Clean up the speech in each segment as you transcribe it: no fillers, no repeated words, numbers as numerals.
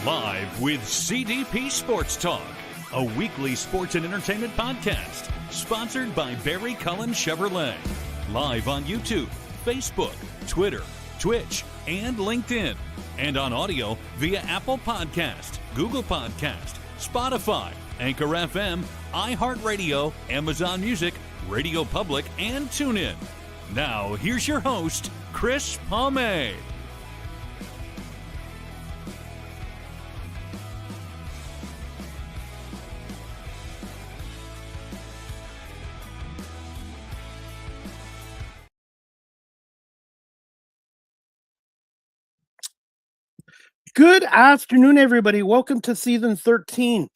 Live with CDP Sports Talk, a weekly sports and entertainment podcast sponsored by Barry Cullen Chevrolet. Live on YouTube, Facebook, Twitter, Twitch, and LinkedIn. And on audio via Apple Podcast, Google Podcast, Spotify, Anchor FM, iHeartRadio, Amazon Music, Radio Public, and TuneIn. Now, here's your host, Chris Palme. Good afternoon, everybody. Welcome to season 13,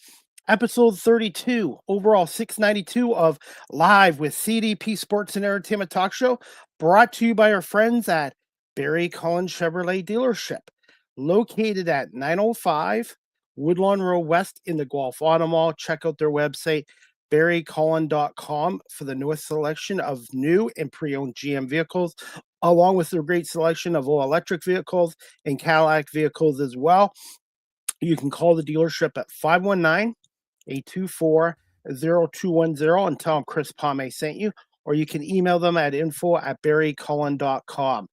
episode 32, overall 692 of Live with CDP Sports and Entertainment Talk Show, brought to you by our friends at Barry Cullen Chevrolet Dealership, located at 905 Woodlawn Road West in the Guelph Auto Mall. Check out their website, barrycullen.com, for the newest selection of new and pre-owned GM vehicles, along with their great selection of all-electric vehicles and Cadillac vehicles as well. You can call the dealership at 519-824-0210 and tell them Chris Palme sent you, or you can email them at info@barrycullen.com.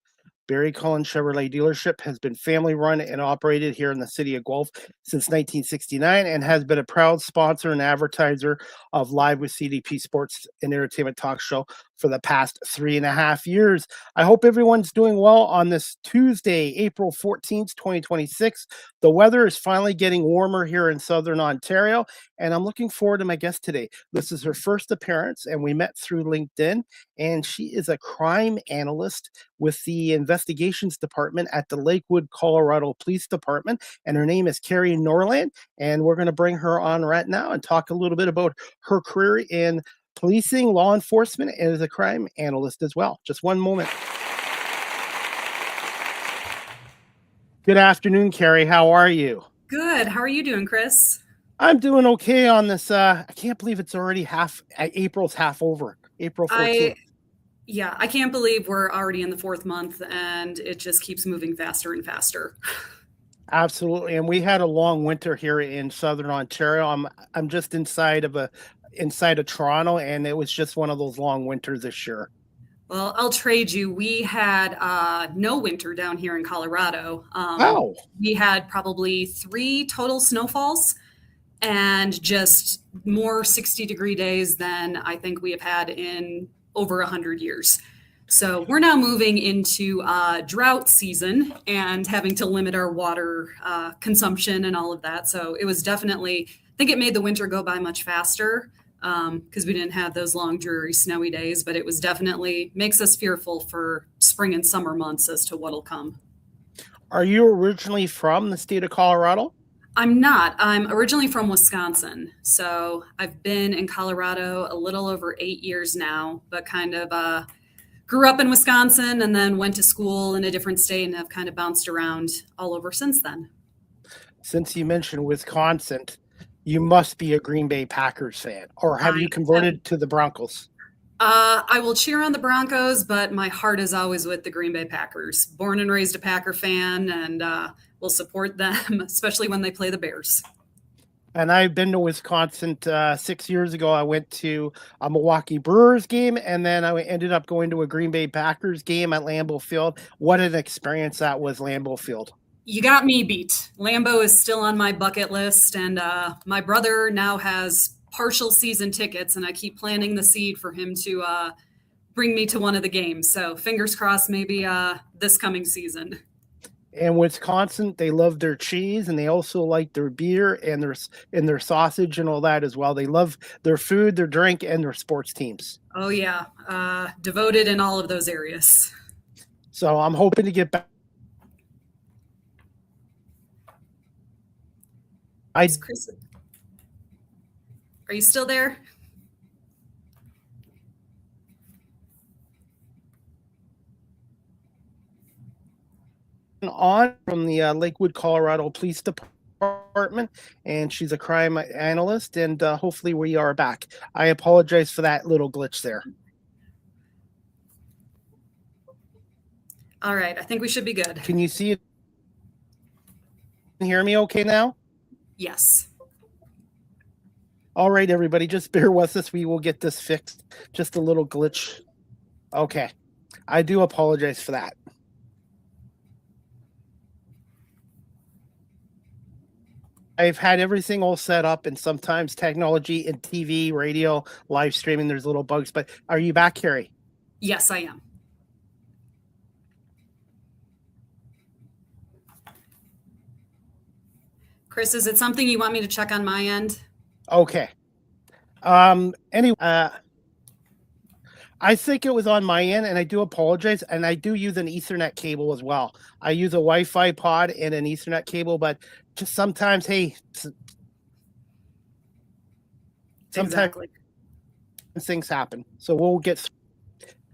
Barry Cullen Chevrolet Dealership has been family-run and operated here in the city of Guelph since 1969 and has been a proud sponsor and advertiser of Live with CDP Sports and Entertainment Talk Show for the past 3.5 years. I hope everyone's doing well on this Tuesday, April 14th, 2026. The weather is finally getting warmer here in Southern Ontario, and I'm looking forward to my guest today. This is her first appearance, and we met through LinkedIn, and she is a crime analyst with the investigations department at the Lakewood, Colorado Police Department, and her name is Karie Nordland, and we're going to bring her on right now and talk a little bit about her career in policing, law enforcement, and as a crime analyst as well. Just one moment. Good afternoon, Karie. How are you? Good. How are you doing, Chris? I'm doing okay on this. I can't believe it's already April's half over. April 14th. I can't believe we're already in the 4th month, and it just keeps moving faster and faster. Absolutely. And we had a long winter here in Southern Ontario. I'm just inside of Toronto, and it was just one of those long winters this year. Well, I'll trade you. We had no winter down here in Colorado. We had probably 3 total snowfalls and just more 60-degree days than I think we have had in over 100 years. So we're now moving into drought season and having to limit our water consumption and all of that. So it was definitely, I think it made the winter go by much faster because we didn't have those long, dreary, snowy days, but it was definitely makes us fearful for spring and summer months as to what'll come. Are you originally from the state of Colorado? I'm not. I'm originally from Wisconsin. So I've been in Colorado a little over 8 years now, but kind of grew up in Wisconsin and then went to school in a different state and have kind of bounced around all over since then. Since you mentioned Wisconsin, you must be a Green Bay Packers fan, or have you converted to the Broncos? I will cheer on the Broncos, but my heart is always with the Green Bay Packers. Born and raised a Packer fan, and will support them, especially when they play the Bears. And I've been to Wisconsin 6 years ago. I went to a Milwaukee Brewers game, and then I ended up going to a Green Bay Packers game at Lambeau Field. What an experience that was, Lambeau Field. You got me beat. Lambeau is still on my bucket list, and my brother now has partial season tickets, and I keep planting the seed for him to bring me to one of the games. So fingers crossed, maybe this coming season. And Wisconsin, they love their cheese, and they also like their beer and their sausage and all that as well. They love their food, their drink, and their sports teams. Oh yeah, devoted in all of those areas. So I'm hoping to get back. Chris, are you still there? On from the Lakewood, Colorado Police Department, and she's a crime analyst, and hopefully we are back. I apologize for that little glitch there. All right, I think we should be good. Can you see it hear me okay now? Yes. All right, everybody, just bear with us. We will get this fixed. Just a little glitch. Okay. I do apologize for that. I've had everything all set up, and sometimes technology and TV, radio, live streaming, there's little bugs. But are you back, Karie? Yes, I am. Chris, is it something you want me to check on my end? Okay. Anyway, I think it was on my end, and I do apologize. And I do use an Ethernet cable as well. I use a Wi-Fi pod and an Ethernet cable, but just sometimes, hey, Exactly. Things happen. So we'll get.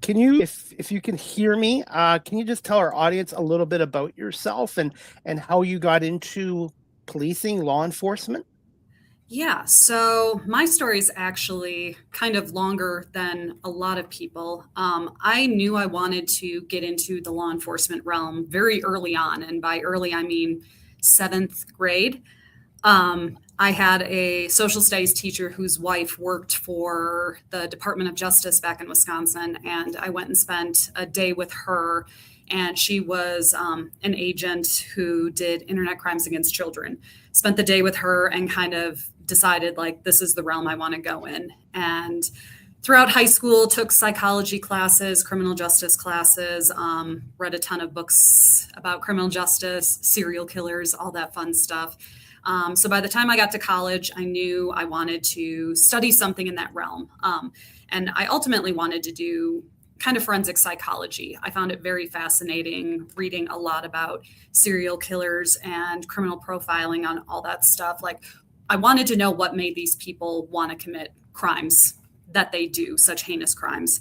Can you, if you can hear me, can you just tell our audience a little bit about yourself and how you got into policing, law enforcement? Yeah, so my story is actually kind of longer than a lot of people. I knew I wanted to get into the law enforcement realm very early on, and by early I mean 7th grade. I had a social studies teacher whose wife worked for the Department of Justice back in Wisconsin, and I went and spent a day with her. And she was an agent who did internet crimes against children. Spent the day with her and kind of decided, like, this is the realm I want to go in. And throughout high school, took psychology classes, criminal justice classes, read a ton of books about criminal justice, serial killers, all that fun stuff. So by the time I got to college, I knew I wanted to study something in that realm. And I ultimately wanted to do kind of forensic psychology. I found it very fascinating reading a lot about serial killers and criminal profiling on all that stuff. Like, I wanted to know what made these people want to commit crimes that they do, such heinous crimes.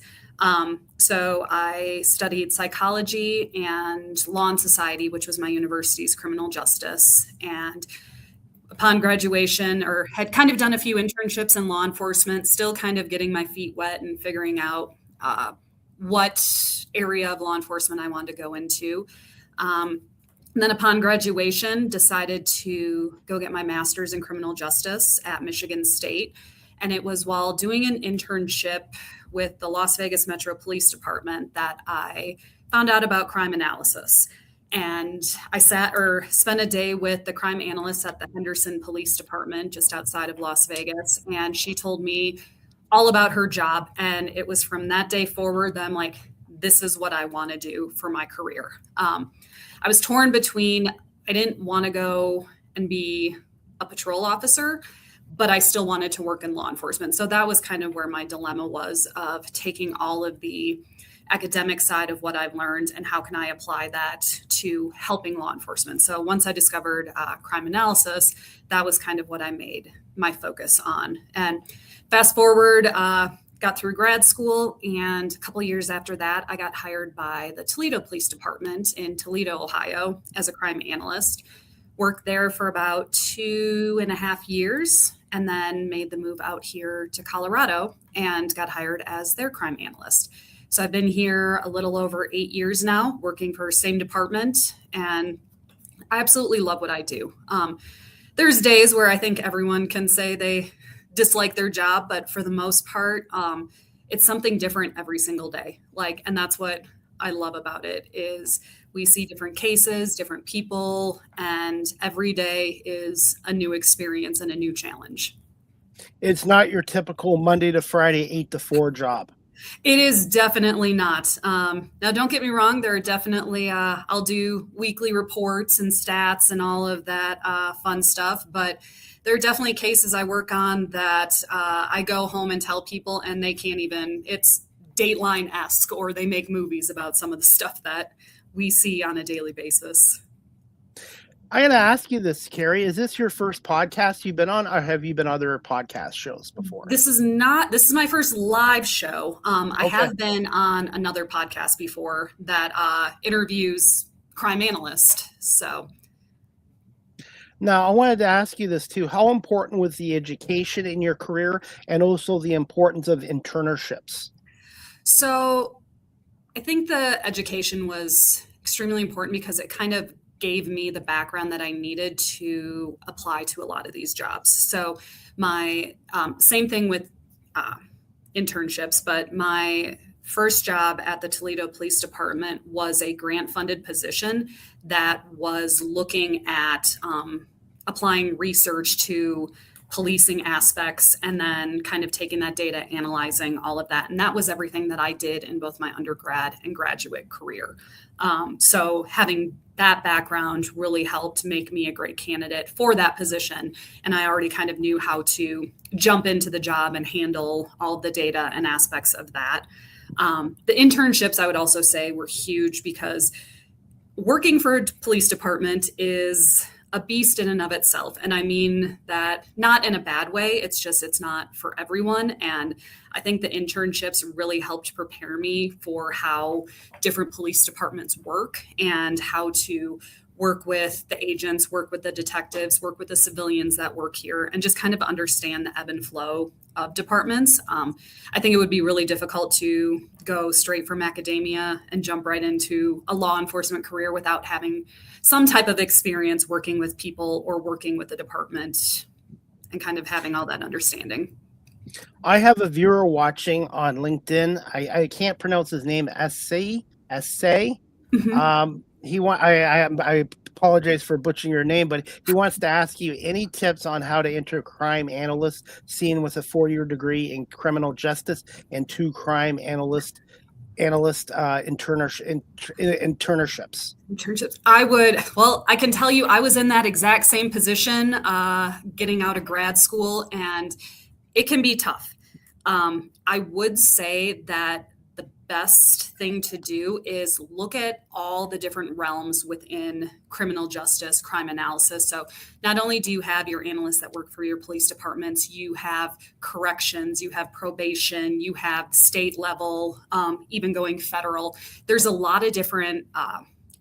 So I studied psychology and law and society, which was my university's criminal justice. And upon graduation, or had kind of done a few internships in law enforcement, still kind of getting my feet wet and figuring out what area of law enforcement I wanted to go into. And then upon graduation, decided to go get my master's in criminal justice at Michigan State. And it was while doing an internship with the Las Vegas Metro Police Department that I found out about crime analysis. And I spent a day with the crime analyst at the Henderson Police Department just outside of Las Vegas. And she told me all about her job. And it was from that day forward that I'm like, this is what I want to do for my career. I was torn between, I didn't want to go and be a patrol officer, but I still wanted to work in law enforcement. So that was kind of where my dilemma was, of taking all of the academic side of what I've learned and how can I apply that to helping law enforcement. So once I discovered crime analysis, that was kind of what I made my focus on. And fast forward, got through grad school, and a couple of years after that, I got hired by the Toledo Police Department in Toledo, Ohio, as a crime analyst. Worked there for about 2.5 years, and then made the move out here to Colorado and got hired as their crime analyst. So I've been here a little over 8 years now, working for the same department, and I absolutely love what I do. There's days where I think everyone can say they dislike their job, but for the most part, it's something different every single day. And that's what I love about it, is we see different cases, different people, and every day is a new experience and a new challenge. It's not your typical Monday to Friday, 8 to 4 job. It is definitely not. Now, don't get me wrong. There are definitely, I'll do weekly reports and stats and all of that fun stuff, but there are definitely cases I work on that I go home and tell people and they can't even, it's Dateline-esque, or they make movies about some of the stuff that we see on a daily basis. I got to ask you this, Karie. Is this your first podcast you've been on, or have you been on other podcast shows before? This is my first live show. I have been on another podcast before that interviews crime analysts. So now I wanted to ask you this too. How important was the education in your career, and also the importance of internships? So I think the education was extremely important because it kind of gave me the background that I needed to apply to a lot of these jobs. So my same thing with internships, but my first job at the Toledo Police Department was a grant-funded position that was looking at applying research to policing aspects and then kind of taking that data, analyzing all of that. And that was everything that I did in both my undergrad and graduate career. So having that background really helped make me a great candidate for that position. And I already kind of knew how to jump into the job and handle all of the data and aspects of that. The internships, I would also say, were huge because working for a police department is a beast in and of itself. And I mean that not in a bad way. It's just, it's not for everyone. And I think the internships really helped prepare me for how different police departments work and how to work with the agents, work with the detectives, work with the civilians that work here, and just kind of understand the ebb and flow of departments. I think it would be really difficult to go straight from academia and jump right into a law enforcement career without having some type of experience working with people or working with the department and kind of having all that understanding. I have a viewer watching on LinkedIn. I can't pronounce his name. Essay. Mm-hmm. I apologize for butchering your name, but he wants to ask you any tips on how to enter crime analyst, seeing with a 4-year degree in criminal justice and 2 crime internships. I can tell you, I was in that exact same position, getting out of grad school, and it can be tough. I would say that the best thing to do is look at all the different realms within criminal justice, crime analysis. So not only do you have your analysts that work for your police departments, you have corrections, you have probation, you have state level, even going federal. There's a lot of different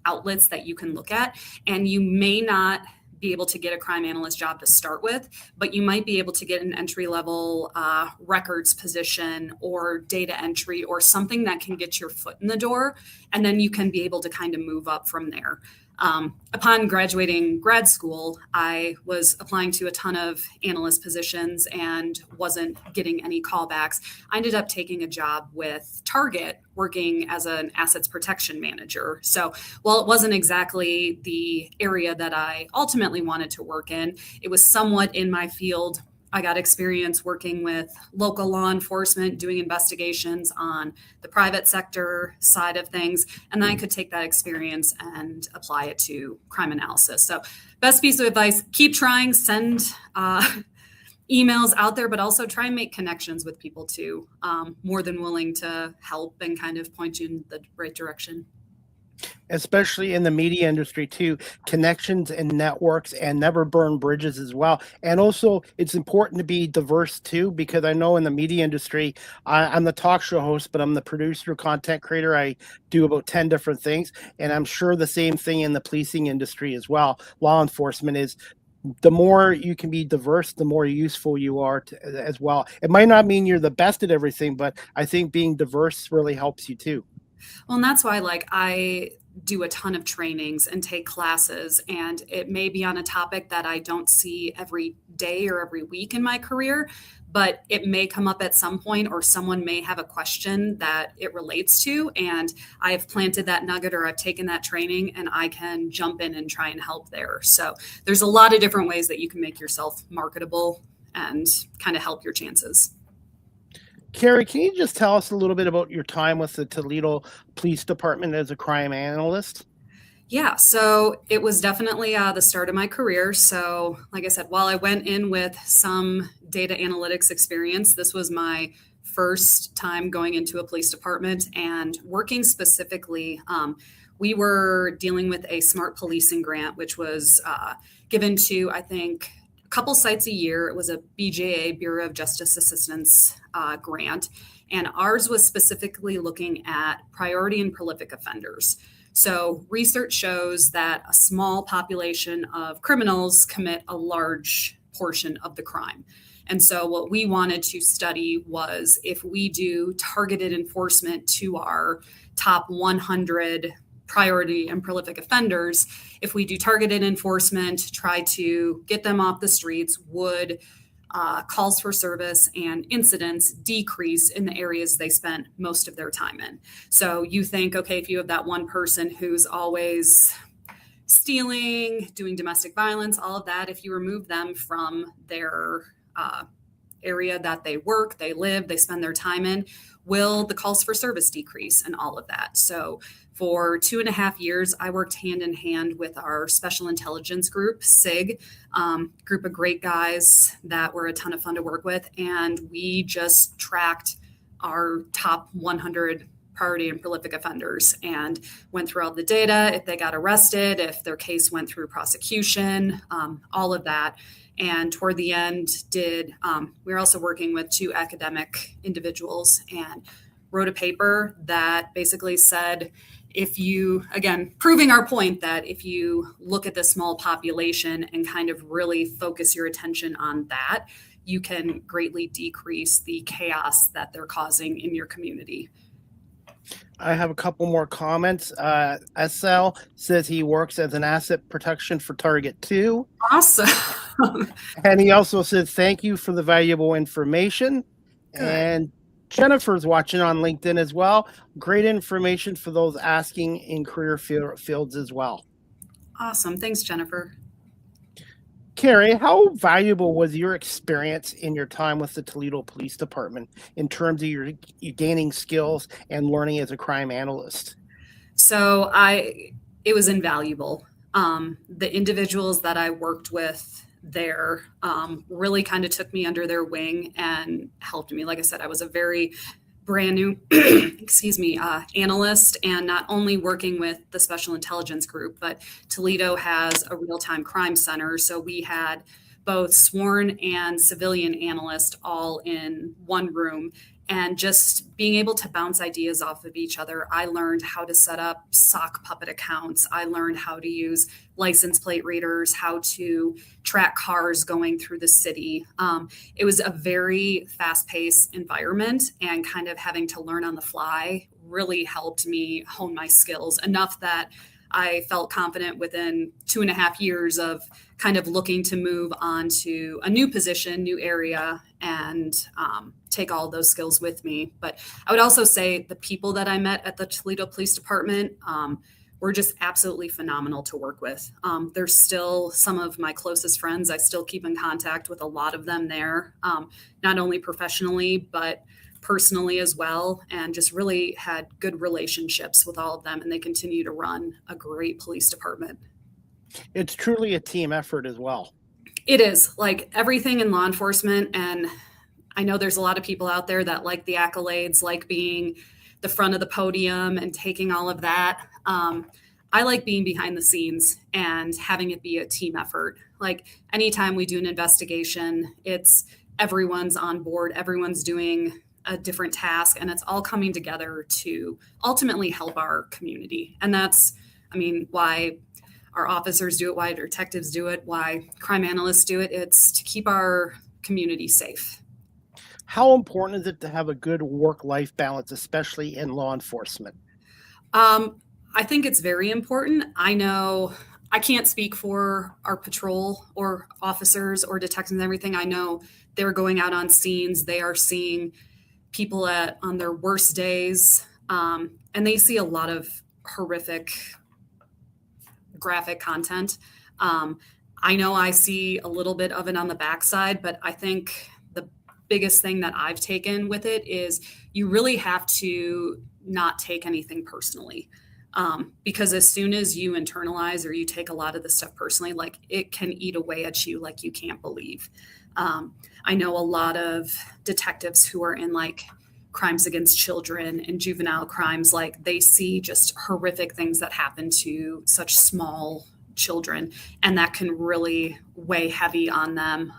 outlets that you can look at, and you may not be able to get a crime analyst job to start with, but you might be able to get an entry-level records position or data entry or something that can get your foot in the door, and then you can be able to kind of move up from there. Upon graduating grad school, I was applying to a ton of analyst positions and wasn't getting any callbacks. I ended up taking a job with Target working as an assets protection manager. So while it wasn't exactly the area that I ultimately wanted to work in, it was somewhat in my field. I got experience working with local law enforcement, doing investigations on the private sector side of things. And then I could take that experience and apply it to crime analysis. So best piece of advice, keep trying, send emails out there, but also try and make connections with people too. More than willing to help and kind of point you in the right direction. Especially in the media industry too, connections and networks, and never burn bridges as well. And also it's important to be diverse too, because I know in the media industry, I'm the talk show host, but I'm the producer, content creator. I do about 10 different things. And I'm sure the same thing in the policing industry as well. Law enforcement is, the more you can be diverse, the more useful you are as well. It might not mean you're the best at everything, but I think being diverse really helps you too. Well, and that's why I do a ton of trainings and take classes, and it may be on a topic that I don't see every day or every week in my career, but it may come up at some point, or someone may have a question that it relates to, and I've planted that nugget or I've taken that training and I can jump in and try and help there. So there's a lot of different ways that you can make yourself marketable and kind of help your chances. Karie, can you just tell us a little bit about your time with the Toledo Police Department as a crime analyst? Yeah, so it was definitely the start of my career. So like I said, while I went in with some data analytics experience, this was my first time going into a police department and working specifically. We were dealing with a smart policing grant, which was given to, I think, a couple sites a year. It was a BJA, Bureau of Justice Assistance grant. And ours was specifically looking at priority and prolific offenders. So research shows that a small population of criminals commit a large portion of the crime. And so what we wanted to study was if we do targeted enforcement to our top 100 priority and prolific offenders, if we do targeted enforcement, try to get them off the streets, would calls for service and incidents decrease in the areas they spent most of their time in. So you think, okay, if you have that one person who's always stealing, doing domestic violence, all of that, if you remove them from their area that they work, they live, they spend their time in, will the calls for service decrease and all of that? So for 2.5 years, I worked hand in hand with our special intelligence group, SIG, group of great guys that were a ton of fun to work with. And we just tracked our top 100 priority and prolific offenders and went through all the data, if they got arrested, if their case went through prosecution, all of that. And toward the end we were also working with 2 academic individuals and wrote a paper that basically said, if you, again, proving our point that if you look at the small population and kind of really focus your attention on that, you can greatly decrease the chaos that they're causing in your community. I have a couple more comments. SL says he works as an asset protection for Target 2. Awesome. And he also says, thank you for the valuable information. Good. And Jennifer's watching on LinkedIn as well. Great information for those asking in career fields as well. Awesome. Thanks, Jennifer. Karie, how valuable was your experience in your time with the Toledo Police Department in terms of your gaining skills and learning as a crime analyst? So it was invaluable. The individuals that I worked with there really kind of took me under their wing and helped me. Like I said, I was a very brand new, analyst, and not only working with the Special Intelligence Group, but Toledo has a real-time crime center. So we had both sworn and civilian analysts all in one room. And just being able to bounce ideas off of each other, I learned how to set up sock puppet accounts. I learned how to use license plate readers, how to track cars going through the city. It was a very fast-paced environment, and kind of having to learn on the fly really helped me hone my skills enough that I felt confident within 2.5 years of kind of looking to move on to a new position, new area, and take all those skills with me. But I would also say the people that I met at the Toledo Police Department were just absolutely phenomenal to work with. They're still some of my closest friends. I still keep in contact with a lot of them there, not only professionally, but personally as well, and just really had good relationships with all of them, and they continue to run a great police department. It's truly a team effort as well. It is, like everything in law enforcement, and I know there's a lot of people out there that like the accolades, like being the front of the podium and taking all of that. I like being behind the scenes and having it be a team effort. Like anytime we do an investigation, it's everyone's on board, everyone's doing a different task, and it's all coming together to ultimately help our community. And that's, why our officers do it, why detectives do it, why crime analysts do it. It's to keep our community safe. How important is it to have a good work-life balance, especially in law enforcement? I think it's very important. I know I can't speak for our patrol or officers or detectives and everything. I know they're going out on scenes. They are seeing people on their worst days, and they see a lot of horrific graphic content. I know I see a little bit of it on the backside, but I think the biggest thing that I've taken with it is you really have to not take anything personally. Because as soon as you internalize or you take a lot of the stuff personally, like it can eat away at you like you can't believe. I know a lot of detectives who are in like crimes against children and juvenile crimes, like they see just horrific things that happen to such small children, and that can really weigh heavy on them.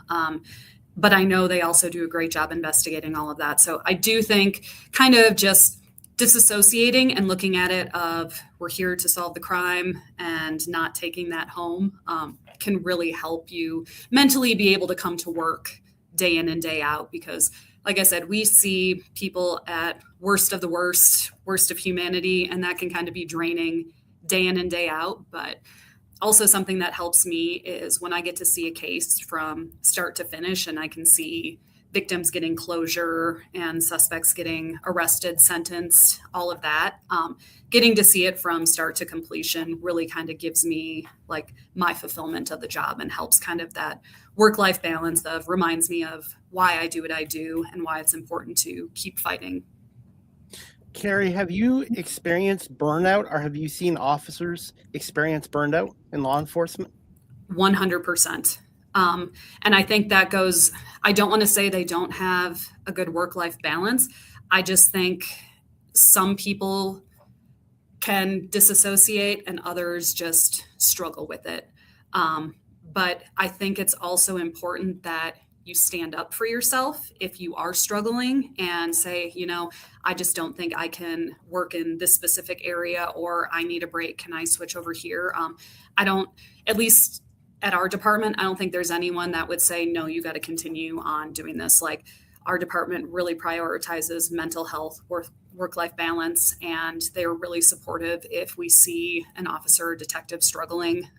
But I know they also do a great job investigating all of that. So I do think kind of just disassociating and looking at it of we're here to solve the crime and not taking that home can really help you mentally be able to come to work day in and day out. Because like I said, we see people at worst of the worst of humanity, and that can kind of be draining day in and day out. But also something that helps me is when I get to see a case from start to finish and I can see victims getting closure and suspects getting arrested, sentenced, all of that. Getting to see it from start to completion really kind of gives me like my fulfillment of the job and helps kind of that work-life balance of reminds me of why I do what I do and why it's important to keep fighting. Karie, have you experienced burnout, or have you seen officers experience burnout in law enforcement? 100%. And I think that goes, I don't want to say they don't have a good work-life balance. I just think some people can disassociate and others just struggle with it. But I think it's also important that you stand up for yourself if you are struggling and say, I just don't think I can work in this specific area, or I need a break. Can I switch over here? I don't, at least at our department, I don't think there's anyone that would say, no, you got to continue on doing this. Like, our department really prioritizes mental health, work-life balance, and they're really supportive if we see an officer or detective struggling,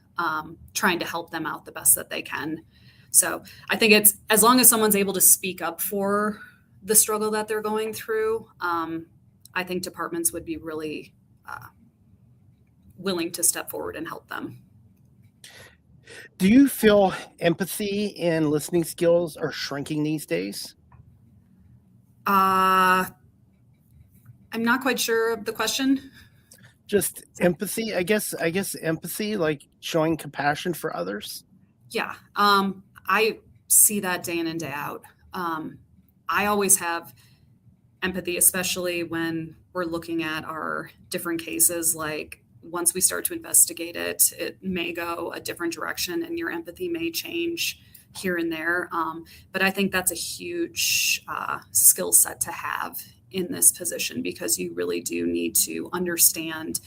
trying to help them out the best that they can. So I think it's, as long as someone's able to speak up for the struggle that they're going through, I think departments would be really willing to step forward and help them. Do you feel empathy and listening skills are shrinking these days? I'm not quite sure of the question. Just empathy, I guess empathy, like showing compassion for others. Yeah. I see that day in and day out. I always have empathy, especially when we're looking at our different cases. Like, once we start to investigate it, it may go a different direction and your empathy may change here and there. But I think that's a huge skill set to have in this position, because you really do need to understand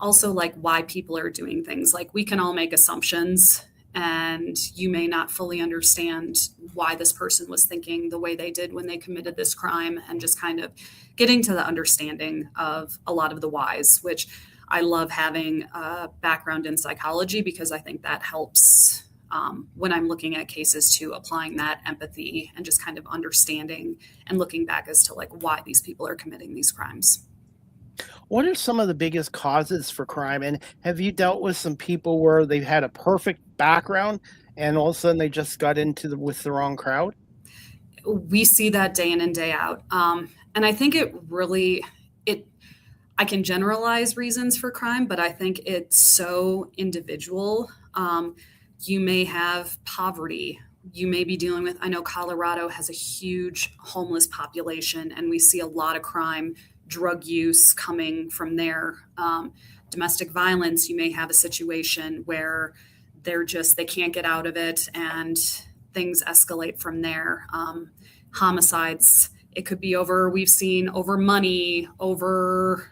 also like why people are doing things. Like, we can all make assumptions and you may not fully understand why this person was thinking the way they did when they committed this crime, and just kind of getting to the understanding of a lot of the whys, which I love having a background in psychology, because I think that helps when I'm looking at cases too, applying that empathy and just kind of understanding and looking back as to like why these people are committing these crimes. What are some of the biggest causes for crime? And have you dealt with some people where they've had a perfect background and all of a sudden they just got into with the wrong crowd? We see that day in and day out. And I think I can generalize reasons for crime, but I think it's so individual. You may have poverty. You may be dealing with, I know Colorado has a huge homeless population, and we see a lot of crime, drug use coming from there. Domestic violence, you may have a situation where they can't get out of it and things escalate from there. Homicides, it could be we've seen over money, over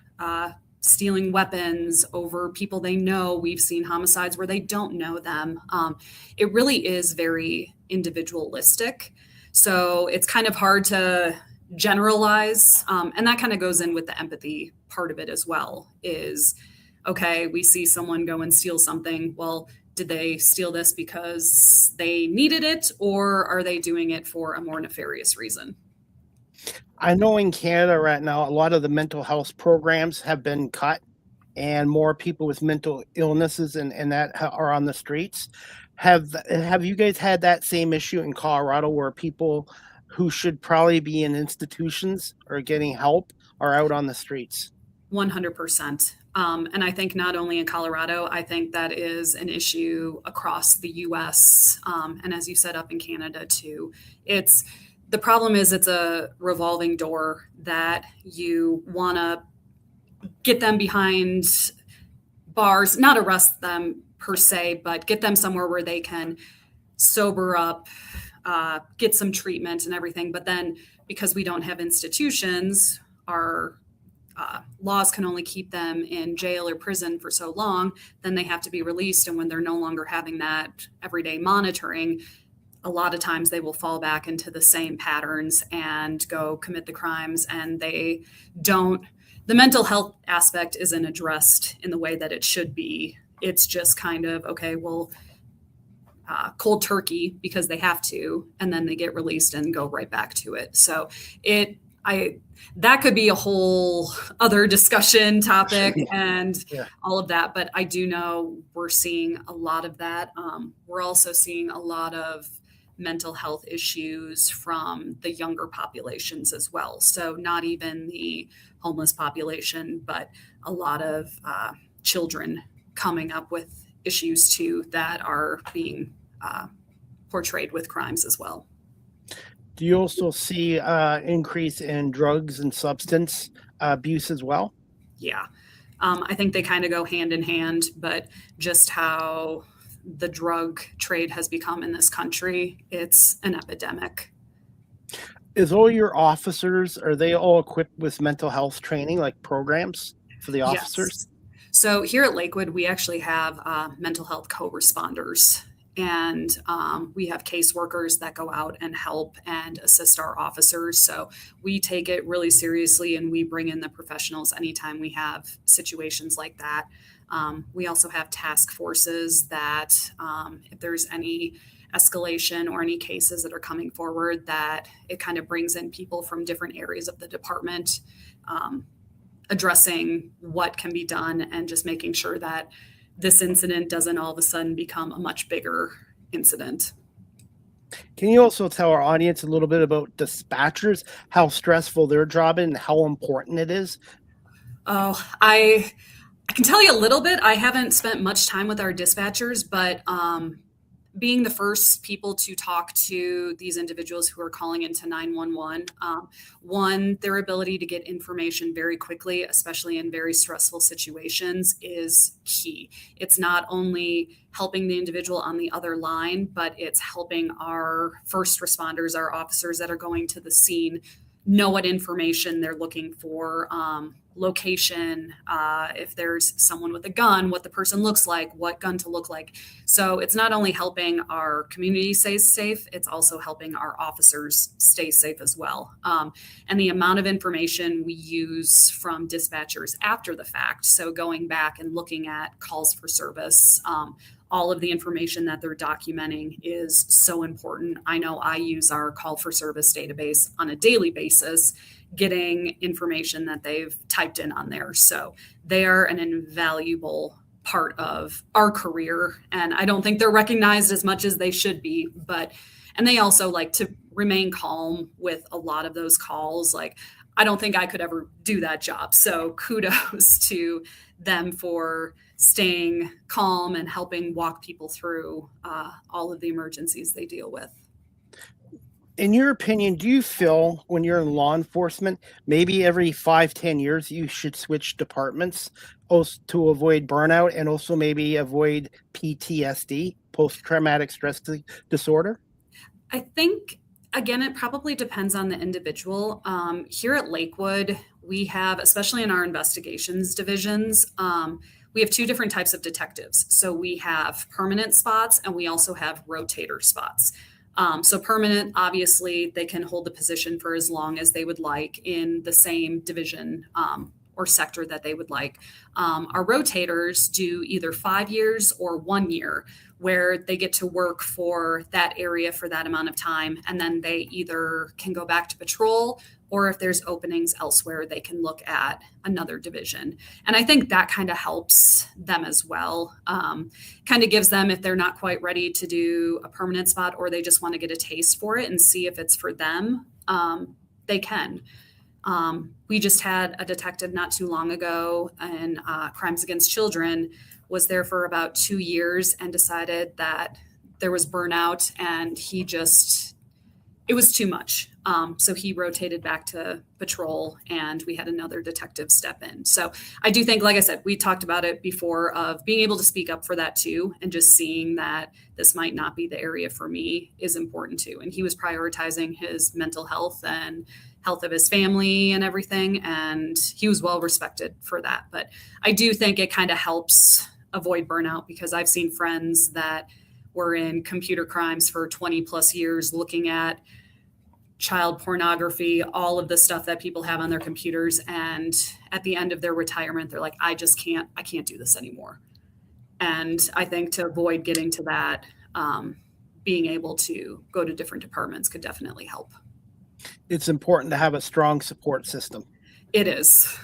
stealing weapons, over people they know. We've seen homicides where they don't know them. It really is very individualistic. So it's kind of hard to generalize. And that kind of goes in with the empathy part of it as well, is, okay, we see someone go and steal something. Well, did they steal this because they needed it, or are they doing it for a more nefarious reason? I know in Canada right now, a lot of the mental health programs have been cut, and more people with mental illnesses and that are on the streets. Have you guys had that same issue in Colorado, where people who should probably be in institutions or getting help are out on the streets? 100%. And I think not only in Colorado, I think that is an issue across the U.S. And as you said, up in Canada too. The problem is it's a revolving door that you want to get them behind bars, not arrest them per se, but get them somewhere where they can sober up, get some treatment and everything. But then because we don't have institutions, our laws can only keep them in jail or prison for so long, then they have to be released. And when they're no longer having that everyday monitoring, a lot of times they will fall back into the same patterns and go commit the crimes, and they the mental health aspect isn't addressed in the way that it should be. It's just kind of, okay, well, cold turkey because they have to, and then they get released and go right back to it. So that could be a whole other discussion topic and all of that. But I do know we're seeing a lot of that. We're also seeing a lot of mental health issues from the younger populations as well. So not even the homeless population, but a lot of children coming up with issues too that are being portrayed with crimes as well. Do you also see increase in drugs and substance abuse as well? Yeah. I think they kind of go hand in hand, but just how the drug trade has become in this country, it's an epidemic. Is all your officers, are they all equipped with mental health training, like programs for the officers? Yes. So here at Lakewood, we actually have mental health co-responders. And we have caseworkers that go out and help and assist our officers. So we take it really seriously, and we bring in the professionals anytime we have situations like that. We also have task forces that if there's any escalation or any cases that are coming forward, that it kind of brings in people from different areas of the department, addressing what can be done and just making sure that this incident doesn't all of a sudden become a much bigger incident. Can you also tell our audience a little bit about dispatchers, how stressful their job is and how important it is? Oh, I can tell you a little bit. I haven't spent much time with our dispatchers, but being the first people to talk to these individuals who are calling into 911, one, their ability to get information very quickly, especially in very stressful situations, is key. It's not only helping the individual on the other line, but it's helping our first responders, our officers that are going to the scene, know what information they're looking for, location, if there's someone with a gun, what the person looks like, what gun to look like. So it's not only helping our community stay safe, it's also helping our officers stay safe as well. And the amount of information we use from dispatchers after the fact, so going back and looking at calls for service, all of the information that they're documenting is so important. I know I use our call for service database on a daily basis, getting information that they've typed in on there. So they are an invaluable part of our career. And I don't think they're recognized as much as they should be, and they also like to remain calm with a lot of those calls. Like, I don't think I could ever do that job. So kudos to them for staying calm and helping walk people through all of the emergencies they deal with. In your opinion, do you feel when you're in law enforcement, maybe every 5-10 years, you should switch departments also to avoid burnout and also maybe avoid PTSD, post-traumatic stress disorder? I think, again, it probably depends on the individual. Here at Lakewood, we have, especially in our investigations divisions, we have two different types of detectives. So we have permanent spots and we also have rotator spots. So permanent, obviously, they can hold the position for as long as they would like in the same division or sector that they would like. Our rotators do either 5 years or 1 year, where they get to work for that area for that amount of time. And then they either can go back to patrol, or if there's openings elsewhere, they can look at another division. And I think that kind of helps them as well. Kind of gives them, if they're not quite ready to do a permanent spot or they just want to get a taste for it and see if it's for them, they can. We just had a detective not too long ago in crimes against children, was there for about 2 years and decided that there was burnout and it was too much. So he rotated back to patrol and we had another detective step in. So I do think, like I said, we talked about it before, of being able to speak up for that too, and just seeing that this might not be the area for me is important too. And he was prioritizing his mental health and health of his family and everything. And he was well respected for that. But I do think it kind of helps avoid burnout, because I've seen friends that were in computer crimes for 20 plus years looking at child pornography, all of the stuff that people have on their computers. And at the end of their retirement, they're like, I can't do this anymore. And I think to avoid getting to that, being able to go to different departments could definitely help. It's important to have a strong support system. It is.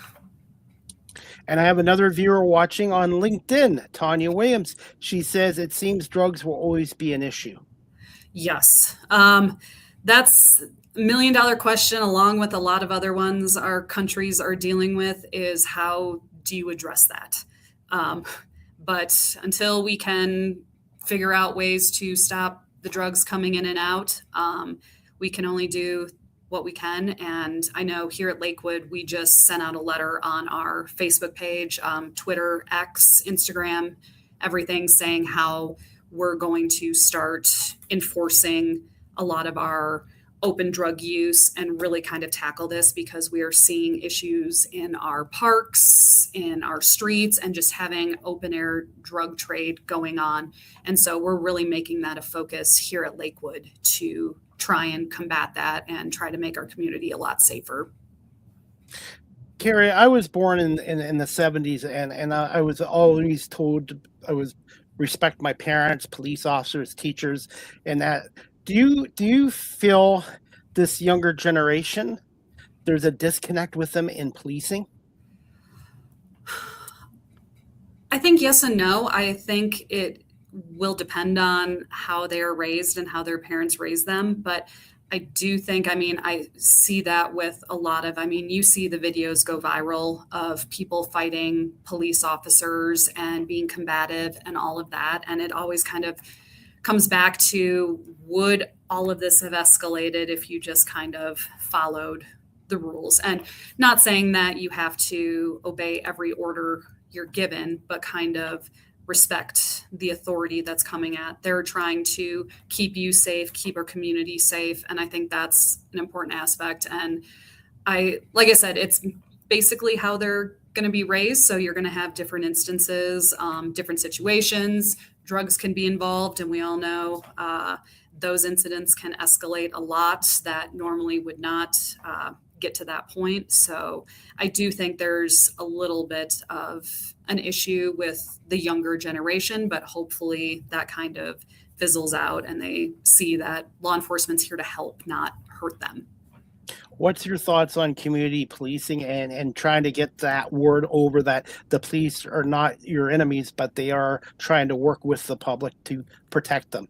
And I have another viewer watching on LinkedIn, Tanya Williams. She says it seems drugs will always be an issue. Yes. That's $1 million question, along with a lot of other ones our countries are dealing with, is how do you address that? But until we can figure out ways to stop the drugs coming in and out, we can only do what we can. And I know here at Lakewood, we just sent out a letter on our Facebook page, Twitter, X, Instagram, everything, saying how we're going to start enforcing a lot of our open drug use and really kind of tackle this, because we are seeing issues in our parks, in our streets, and just having open air drug trade going on. And so we're really making that a focus here at Lakewood to try and combat that and try to make our community a lot safer. Karie, I was born in the 70s, and I was always told I was respect my parents, police officers, teachers, and that. Do you feel this younger generation, there's a disconnect with them in policing? I think yes and no. I think it will depend on how they are raised and how their parents raise them. But I do think, I see that with a lot of, you see the videos go viral of people fighting police officers and being combative and all of that. And it always kind of comes back to, would all of this have escalated if you just kind of followed the rules? And not saying that you have to obey every order you're given, but kind of respect the authority that's coming at. They're trying to keep you safe, keep our community safe. And I think that's an important aspect. And like I said, it's basically how they're going to be raised. So you're going to have different instances, different situations. Drugs can be involved, and we all know those incidents can escalate a lot that normally would not get to that point. So I do think there's a little bit of an issue with the younger generation, but hopefully that kind of fizzles out and they see that law enforcement's here to help, not hurt them. What's your thoughts on community policing and trying to get that word over that the police are not your enemies, but they are trying to work with the public to protect them?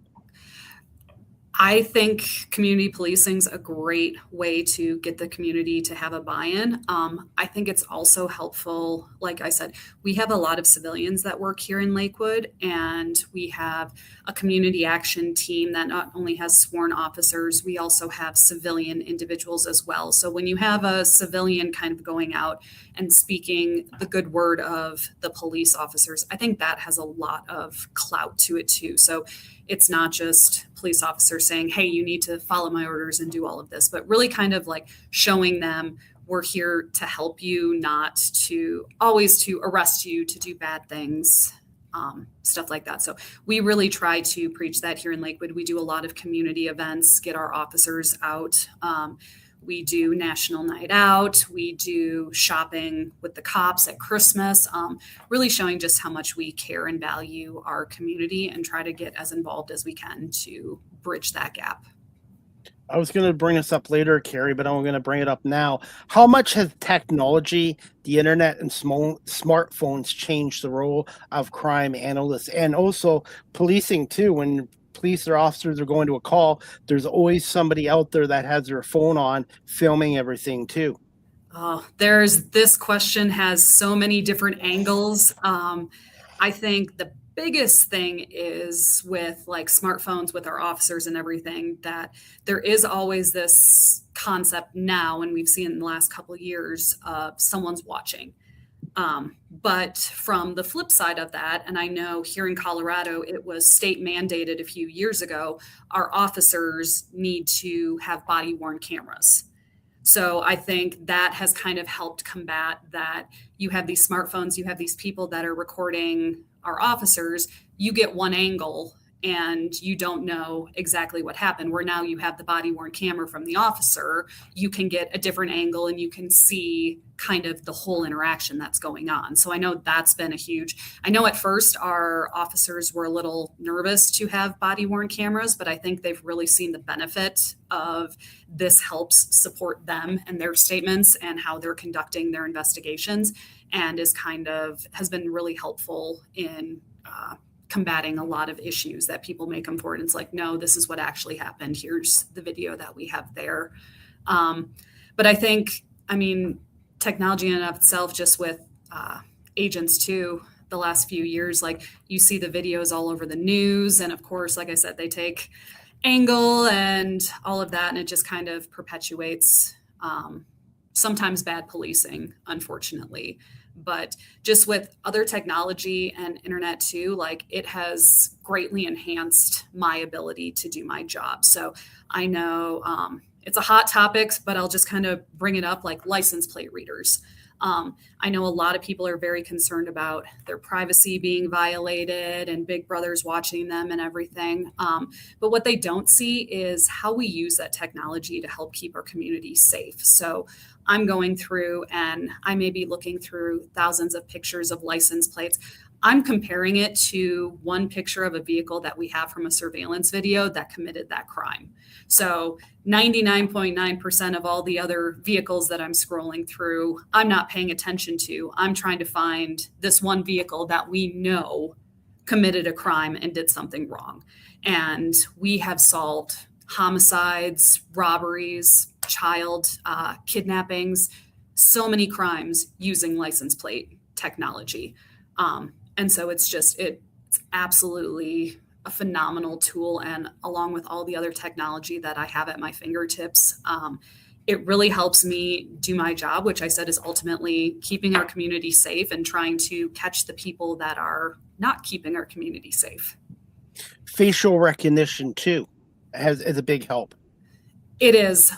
I think community policing is a great way to get the community to have a buy-in. I think it's also helpful. Like I said, we have a lot of civilians that work here in Lakewood, and we have a community action team that not only has sworn officers, we also have civilian individuals as well. So when you have a civilian kind of going out and speaking the good word of the police officers, I think that has a lot of clout to it too. So it's not just police officers saying, hey, you need to follow my orders and do all of this, but really kind of like showing them we're here to help you, not to always to arrest you, to do bad things, stuff like that. So we really try to preach that here in Lakewood. We do a lot of community events, get our officers out. We do National Night Out. We do shopping with the cops at Christmas, really showing just how much we care and value our community and try to get as involved as we can to bridge that gap. I was going to bring this up later, Karie, but I'm going to bring it up now. How much has technology, the internet, and smartphones changed the role of crime analysts and also policing too? When police or officers are going to a call, there's always somebody out there that has their phone on filming everything too. This question has so many different angles. I think the biggest thing is with like smartphones with our officers and everything, that there is always this concept now, and we've seen in the last couple of years, of someone's watching. But from the flip side of that, and I know here in Colorado, it was state mandated a few years ago, our officers need to have body worn cameras. So I think that has kind of helped combat that. You have these smartphones, you have these people that are recording our officers, you get one angle and you don't know exactly what happened, where now you have the body worn camera from the officer, you can get a different angle and you can see kind of the whole interaction that's going on. So I know that's been I know at first our officers were a little nervous to have body worn cameras, but I think they've really seen the benefit of this helps support them and their statements and how they're conducting their investigations, and has been really helpful in combating a lot of issues that people may come forward and it's like, no, this is what actually happened. Here's the video that we have there. But I think, technology in and of itself, just with agents too, the last few years, like you see the videos all over the news. And of course, like I said, they take angle and all of that. And it just kind of perpetuates sometimes bad policing, unfortunately. But just with other technology and internet too, like it has greatly enhanced my ability to do my job. So I know it's a hot topic, but I'll just kind of bring it up, like license plate readers. I know a lot of people are very concerned about their privacy being violated and Big Brother's watching them and everything. But what they don't see is how we use that technology to help keep our community safe. So I'm going through and I may be looking through thousands of pictures of license plates. I'm comparing it to one picture of a vehicle that we have from a surveillance video that committed that crime. So 99.9% of all the other vehicles that I'm scrolling through, I'm not paying attention to. I'm trying to find this one vehicle that we know committed a crime and did something wrong. And we have solved homicides, robberies, child kidnappings, so many crimes using license plate technology. And so it's absolutely a phenomenal tool. And along with all the other technology that I have at my fingertips, it really helps me do my job, which I said is ultimately keeping our community safe and trying to catch the people that are not keeping our community safe. Facial recognition too is a big help. It is.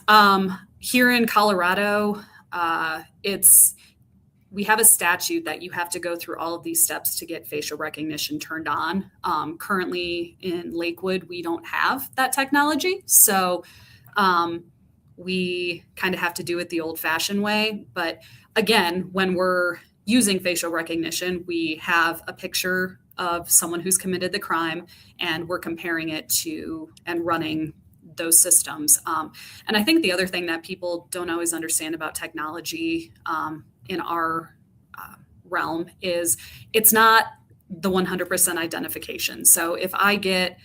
Here in Colorado, we have a statute that you have to go through all of these steps to get facial recognition turned on. Currently in Lakewood, we don't have that technology. So we kind of have to do it the old-fashioned way. But again, when we're using facial recognition, we have a picture of someone who's committed the crime, and we're comparing it to and running those systems. And I think the other thing that people don't always understand about technology in our realm is it's not the 100% identification. So if I get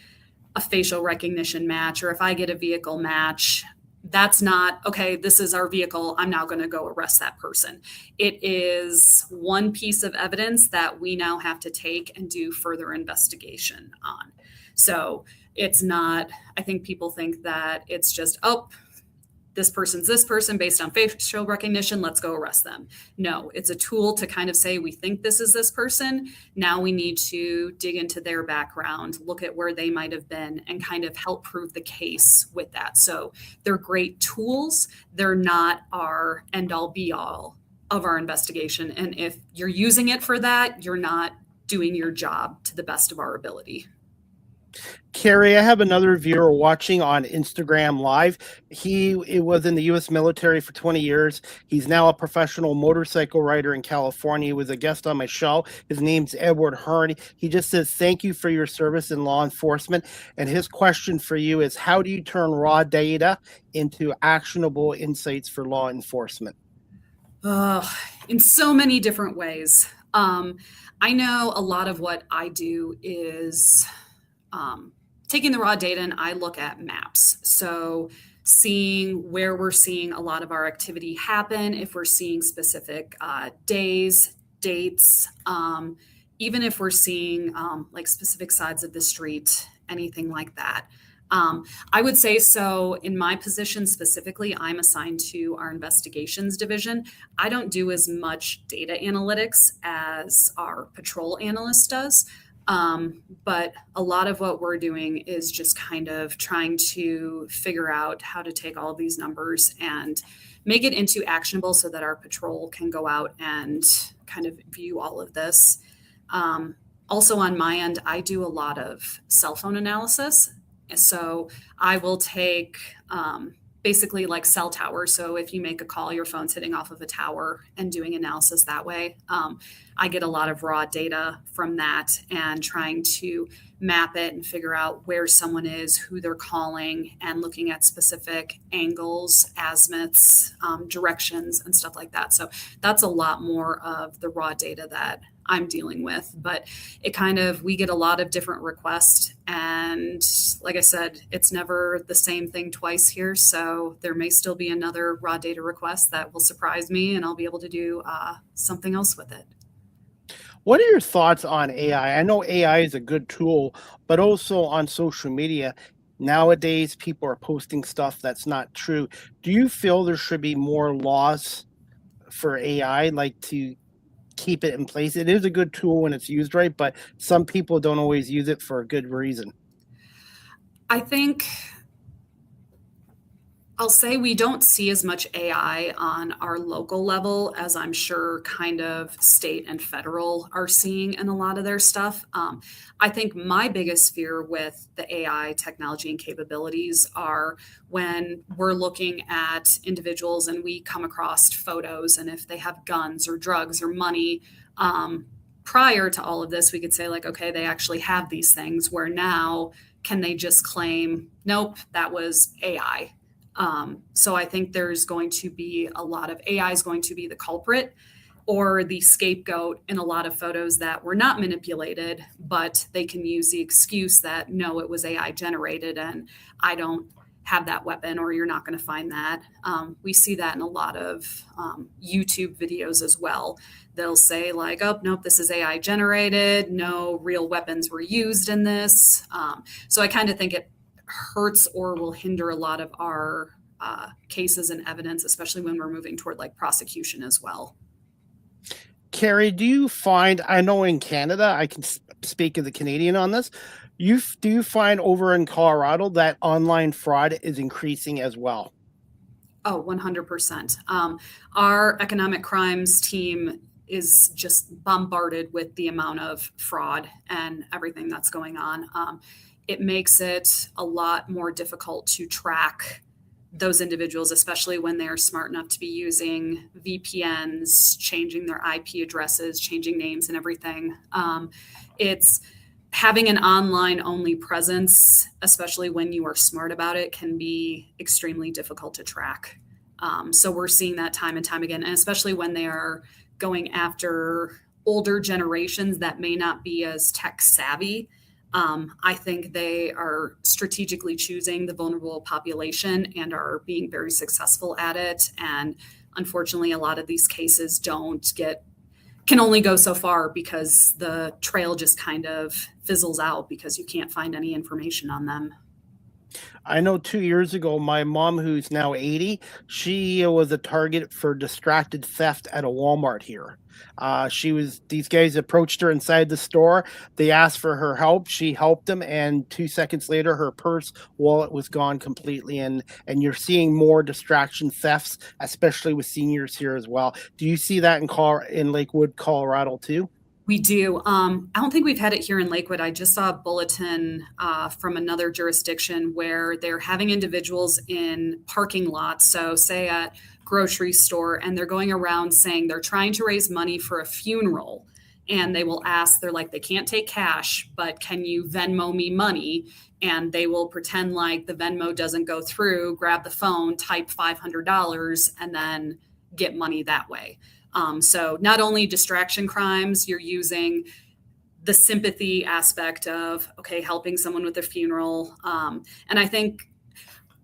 a facial recognition match, or if I get a vehicle match, that's not, okay, this is our vehicle, I'm now going to go arrest that person. It is one piece of evidence that we now have to take and do further investigation on. So it's not, I think people think that it's just, oh, this person's this person based on facial recognition, let's go arrest them. No, it's a tool to kind of say, we think this is this person. Now we need to dig into their background, look at where they might have been, and kind of help prove the case with that. So they're great tools. They're not our end all be all of our investigation. And if you're using it for that, you're not doing your job to the best of our ability. Karie, I have another viewer watching on Instagram Live. He was in the U.S. military for 20 years. He's now a professional motorcycle rider in California. He was a guest on my show. His name's Edward Hearn. He just says, thank you for your service in law enforcement. And his question for you is, how do you turn raw data into actionable insights for law enforcement? In so many different ways. I know a lot of what I do is taking the raw data, and I look at maps. So seeing where we're seeing a lot of our activity happen, if we're seeing specific days, dates, even if we're seeing like specific sides of the street, anything like that. I would say, so in my position specifically, I'm assigned to our investigations division. I don't do as much data analytics as our patrol analyst does. But a lot of what we're doing is just kind of trying to figure out how to take all of these numbers and make it into actionable so that our patrol can go out and kind of view all of this. Also on my end, I do a lot of cell phone analysis. So I will take basically like cell towers. So if you make a call, your phone's hitting off of a tower and doing analysis that way. I get a lot of raw data from that and trying to map it and figure out where someone is, who they're calling, and looking at specific angles, azimuths, directions, and stuff like that. So that's a lot more of the raw data that I'm dealing with, but we get a lot of different requests. And like I said, it's never the same thing twice here. So there may still be another raw data request that will surprise me and I'll be able to do something else with it. What are your thoughts on AI? I know AI is a good tool, but also on social media. Nowadays, people are posting stuff that's not true. Do you feel there should be more laws for AI, like to keep it in place? It is a good tool when it's used right, but some people don't always use it for a good reason. I think I'll say we don't see as much AI on our local level as I'm sure kind of state and federal are seeing in a lot of their stuff. I think my biggest fear with the AI technology and capabilities are when we're looking at individuals and we come across photos, and if they have guns or drugs or money, prior to all of this, we could say like, okay, they actually have these things, where now can they just claim, nope, that was AI? So I think there's going to be a lot of AI is going to be the culprit or the scapegoat in a lot of photos that were not manipulated, but they can use the excuse that, no, it was AI generated and I don't have that weapon, or you're not going to find that. We see that in a lot of YouTube videos as well. They'll say like, oh, nope, this is AI generated. No real weapons were used in this. So I kind of think it hurts or will hinder a lot of our cases and evidence, especially when we're moving toward like prosecution as well. Karie, do you find, I know in Canada, I can speak as a Canadian on this, do you find over in Colorado that online fraud is increasing as well? Oh, 100%. Our economic crimes team is just bombarded with the amount of fraud and everything that's going on. It makes it a lot more difficult to track those individuals, especially when they're smart enough to be using VPNs, changing their IP addresses, changing names and everything. It's having an online only presence, especially when you are smart about it, can be extremely difficult to track. So we're seeing that time and time again, and especially when they are going after older generations that may not be as tech savvy. I think they are strategically choosing the vulnerable population and are being very successful at it. And unfortunately, a lot of these cases can only go so far because the trail just kind of fizzles out because you can't find any information on them. I know 2 years ago, my mom, who's now 80, she was a target for distracted theft at a Walmart here. These guys approached her inside the store. They asked for her help. She helped them. And 2 seconds later, her purse, wallet was gone completely. And you're seeing more distraction thefts, especially with seniors here as well. Do you see that in Lakewood, Colorado too? We do. I don't think we've had it here in Lakewood. I just saw a bulletin from another jurisdiction where they're having individuals in parking lots. So say at grocery store, and they're going around saying they're trying to raise money for a funeral. And they will ask, they're like, they can't take cash, but can you Venmo me money? And they will pretend like the Venmo doesn't go through, grab the phone, type $500, and then get money that way. So not only distraction crimes, you're using the sympathy aspect of, okay, helping someone with their funeral. And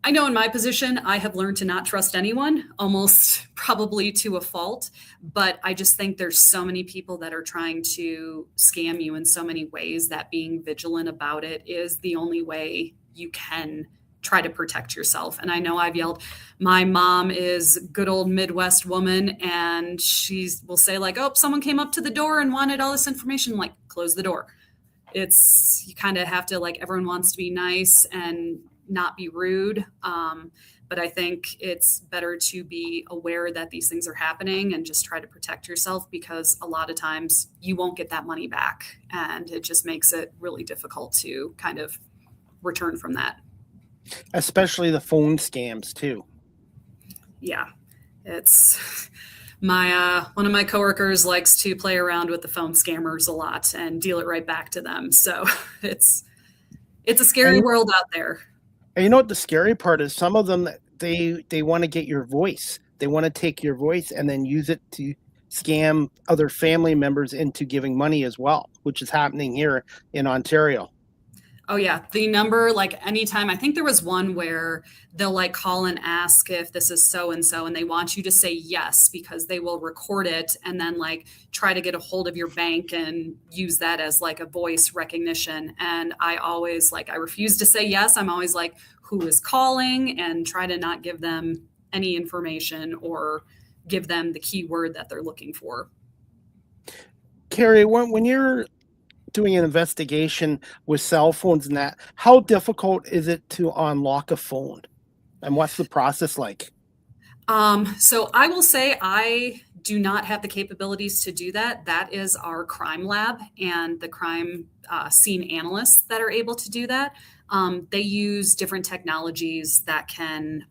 I know in my position, I have learned to not trust anyone, almost probably to a fault. But I just think there's so many people that are trying to scam you in so many ways that being vigilant about it is the only way you can try to protect yourself. And I know I've yelled, my mom is a good old Midwest woman, and she will say like, oh, someone came up to the door and wanted all this information, like, close the door. You kind of have to, like, everyone wants to be nice and not be rude. But I think it's better to be aware that these things are happening and just try to protect yourself, because a lot of times you won't get that money back, and it just makes it really difficult to kind of return from that. Especially the phone scams too. Yeah, it's one of my coworkers likes to play around with the phone scammers a lot and deal it right back to them. So it's a scary world out there. And you know what the scary part is? Some of them, they want to get your voice. They want to take your voice and then use it to scam other family members into giving money as well, which is happening here in Ontario. Oh yeah. The number, like anytime, I think there was one where they'll like call and ask if this is so-and-so, and they want you to say yes, because they will record it and then like try to get a hold of your bank and use that as like a voice recognition. And I always I refuse to say yes. I'm always like, who is calling, and try to not give them any information or give them the keyword that they're looking for. Karie, when you're doing an investigation with cell phones and that, how difficult is it to unlock a phone, and what's the process like? So I will say I do not have the capabilities to do that. That is our crime lab and the crime scene analysts that are able to do that. They use different technologies that can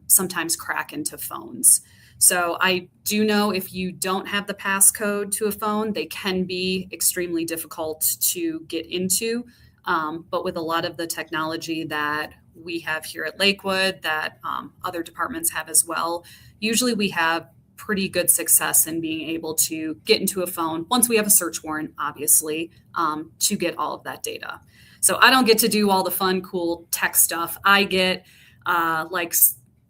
sometimes crack into phones. So I do know if you don't have the passcode to a phone, they can be extremely difficult to get into. But with a lot of the technology that we have here at Lakewood, that other departments have as well, usually we have pretty good success in being able to get into a phone once we have a search warrant, obviously, to get all of that data. So I don't get to do all the fun, cool tech stuff. I get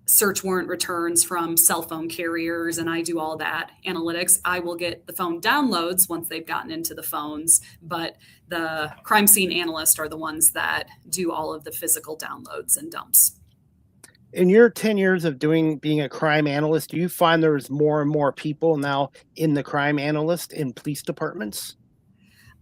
search warrant returns from cell phone carriers, and I do all that analytics. I will get the phone downloads once they've gotten into the phones, but the crime scene analysts are the ones that do all of the physical downloads and dumps. In your 10 years of being a crime analyst, do you find there's more and more people now in the crime analyst in police departments?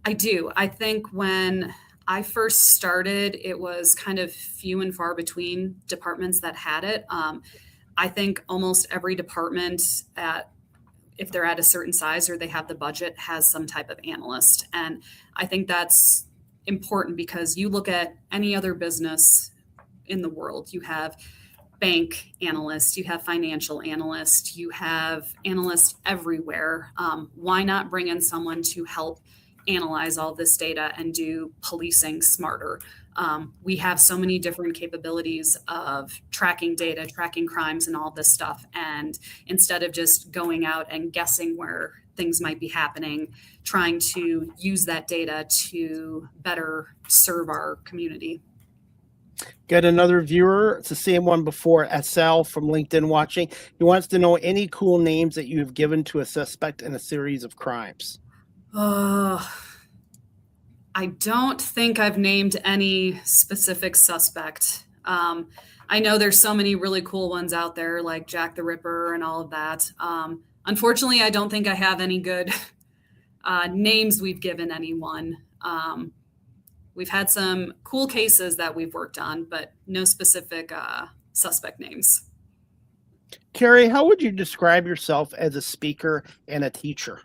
I do. I think when I first started, it was kind of few and far between departments that had it. I think almost every department, if they're at a certain size or they have the budget, has some type of analyst. And I think that's important, because you look at any other business in the world, you have bank analysts, you have financial analysts, you have analysts everywhere. Why not bring in someone to help analyze all this data and do policing smarter? We have so many different capabilities of tracking data, tracking crimes, and all this stuff. And instead of just going out and guessing where things might be happening, trying to use that data to better serve our community. Got another viewer. It's the same one before, SL from LinkedIn watching. He wants to know any cool names that you have given to a suspect in a series of crimes. I don't think I've named any specific suspect. I know there's so many really cool ones out there, like Jack the Ripper and all of that. Unfortunately, I don't think I have any good names we've given anyone. We've had some cool cases that we've worked on, but no specific suspect names. Karie, how would you describe yourself as a speaker and a teacher?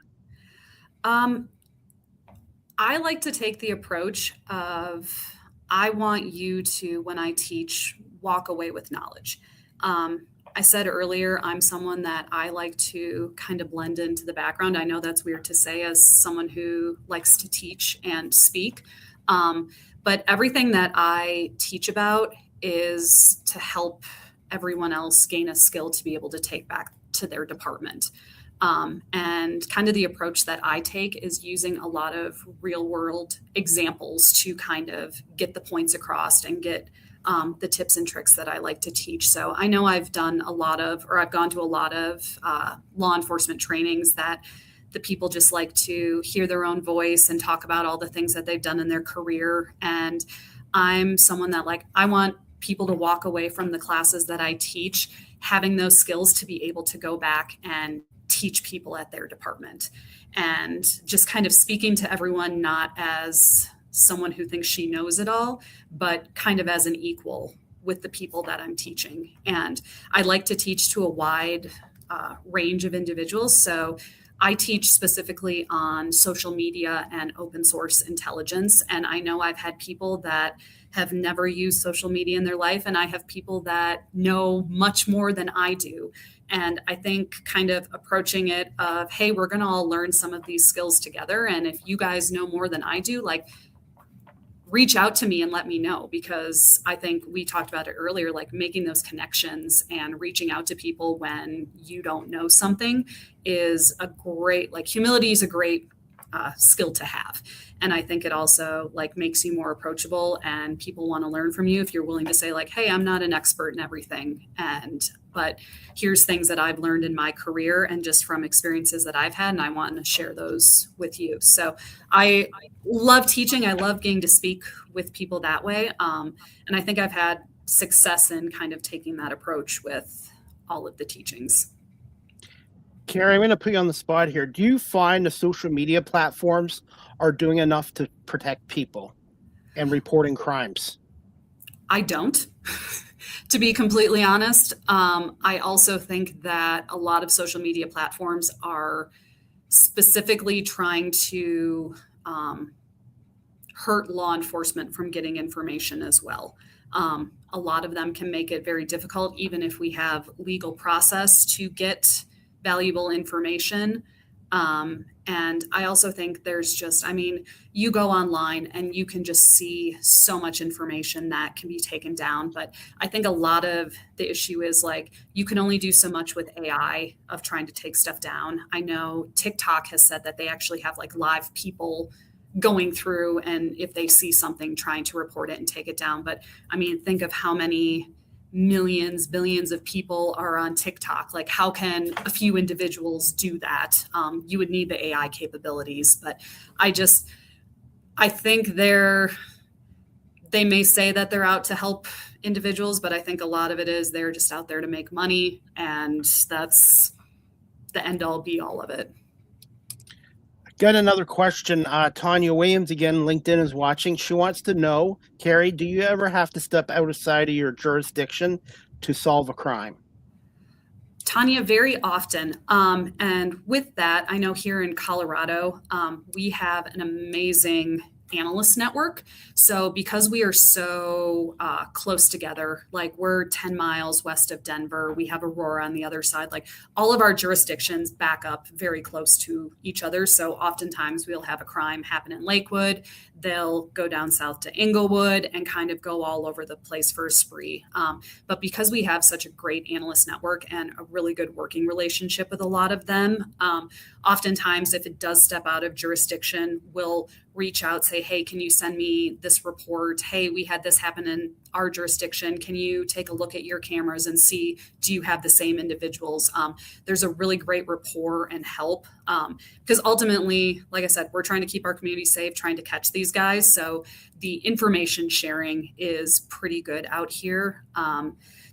I like to take the approach of, I want you to, when I teach, walk away with knowledge. I said earlier, I'm someone that I like to kind of blend into the background. I know that's weird to say as someone who likes to teach and speak. But everything that I teach about is to help everyone else gain a skill to be able to take back to their department. And kind of the approach that I take is using a lot of real world examples to kind of get the points across and get the tips and tricks that I like to teach. So I know I've gone to a lot of law enforcement trainings that the people just like to hear their own voice and talk about all the things that they've done in their career. And I'm someone that I want people to walk away from the classes that I teach, having those skills to be able to go back and teach people at their department, and just kind of speaking to everyone, not as someone who thinks she knows it all, but kind of as an equal with the people that I'm teaching. And I like to teach to a wide range of individuals. So I teach specifically on social media and open source intelligence. And I know I've had people that have never used social media in their life, and I have people that know much more than I do. And I think kind of approaching it of, hey, we're going to all learn some of these skills together. And if you guys know more than I do, like, reach out to me and let me know, because I think we talked about it earlier, like making those connections and reaching out to people when you don't know something is a great, like, humility is a great skill to have. And I think it also like makes you more approachable, and people want to learn from you if you're willing to say like, hey, I'm not an expert in everything, but here's things that I've learned in my career and just from experiences that I've had, and I want to share those with you. So I love teaching. I love getting to speak with people that way. And I think I've had success in kind of taking that approach with all of the teachings. Karie, I'm going to put you on the spot here. Do you find the social media platforms are doing enough to protect people and reporting crimes? I don't. To be completely honest, I also think that a lot of social media platforms are specifically trying to hurt law enforcement from getting information as well. A lot of them can make it very difficult, even if we have legal process to get valuable information. And I also think there's just, I mean, you go online and you can just see so much information that can be taken down. But I think a lot of the issue is like, you can only do so much with AI of trying to take stuff down. I know TikTok has said that they actually have like live people going through, and if they see something, trying to report it and take it down. But I mean, think of how many millions, billions of people are on TikTok. Like, how can a few individuals do that? You would need the AI capabilities, but I think they may say that they're out to help individuals, but I think a lot of it is they're just out there to make money, and that's the end all be all of it. Got another question. Tanya Williams, again, LinkedIn is watching. She wants to know, Karie, do you ever have to step outside of your jurisdiction to solve a crime? Tanya, very often. And with that, I know here in Colorado, we have an amazing Analyst network. So because we are so close together, like we're 10 miles west of Denver, we have Aurora on the other side, like all of our jurisdictions back up very close to each other. So oftentimes we'll have a crime happen in Lakewood, they'll go down south to Inglewood and kind of go all over the place for a spree. But because we have such a great Analyst network and a really good working relationship with a lot of them, oftentimes if it does step out of jurisdiction, we'll reach out, say, hey, can you send me this report? Hey, we had this happen in our jurisdiction. Can you take a look at your cameras and see, do you have the same individuals? There's a really great rapport and help, because ultimately, like I said, we're trying to keep our community safe, trying to catch these guys. So the information sharing is pretty good out here.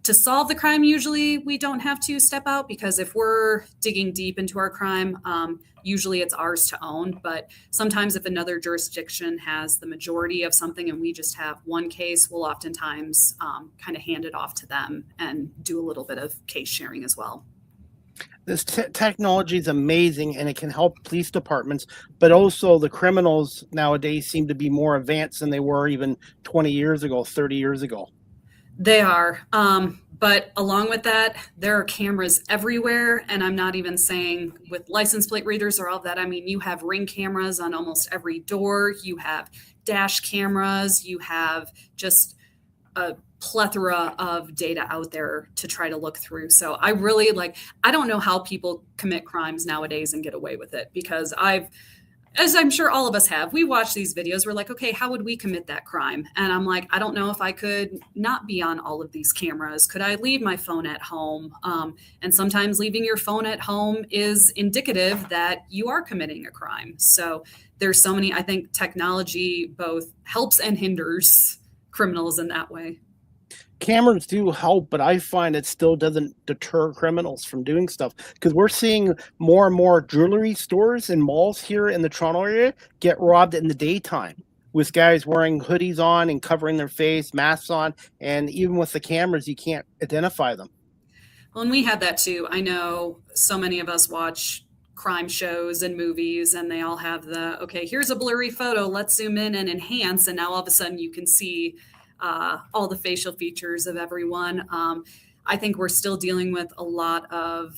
To solve the crime, usually we don't have to step out, because if we're digging deep into our crime, usually it's ours to own. But sometimes if another jurisdiction has the majority of something and we just have one case, we'll oftentimes kind of hand it off to them and do a little bit of case sharing as well. This technology is amazing, and it can help police departments, but also the criminals nowadays seem to be more advanced than they were even 20 years ago, 30 years ago. They are. But along with that, there are cameras everywhere. And I'm not even saying with license plate readers or all of that. I mean, you have Ring cameras on almost every door. You have dash cameras. You have just a plethora of data out there to try to look through. So I really I don't know how people commit crimes nowadays and get away with it, because as I'm sure all of us have, we watch these videos. We're like, okay, how would we commit that crime? And I'm like, I don't know if I could not be on all of these cameras. Could I leave my phone at home? And sometimes leaving your phone at home is indicative that you are committing a crime. So there's so many, I think technology both helps and hinders criminals in that way. Cameras do help, but I find it still doesn't deter criminals from doing stuff, because we're seeing more and more jewelry stores and malls here in the Toronto area get robbed in the daytime. with guys wearing hoodies on and covering their face, masks on, and even with the cameras, you can't identify them. Well, and we had that too. I know so many of us watch crime shows and movies, and they all have okay, here's a blurry photo, let's zoom in and enhance, and now all of a sudden you can see all the facial features of everyone. I think we're still dealing with a lot of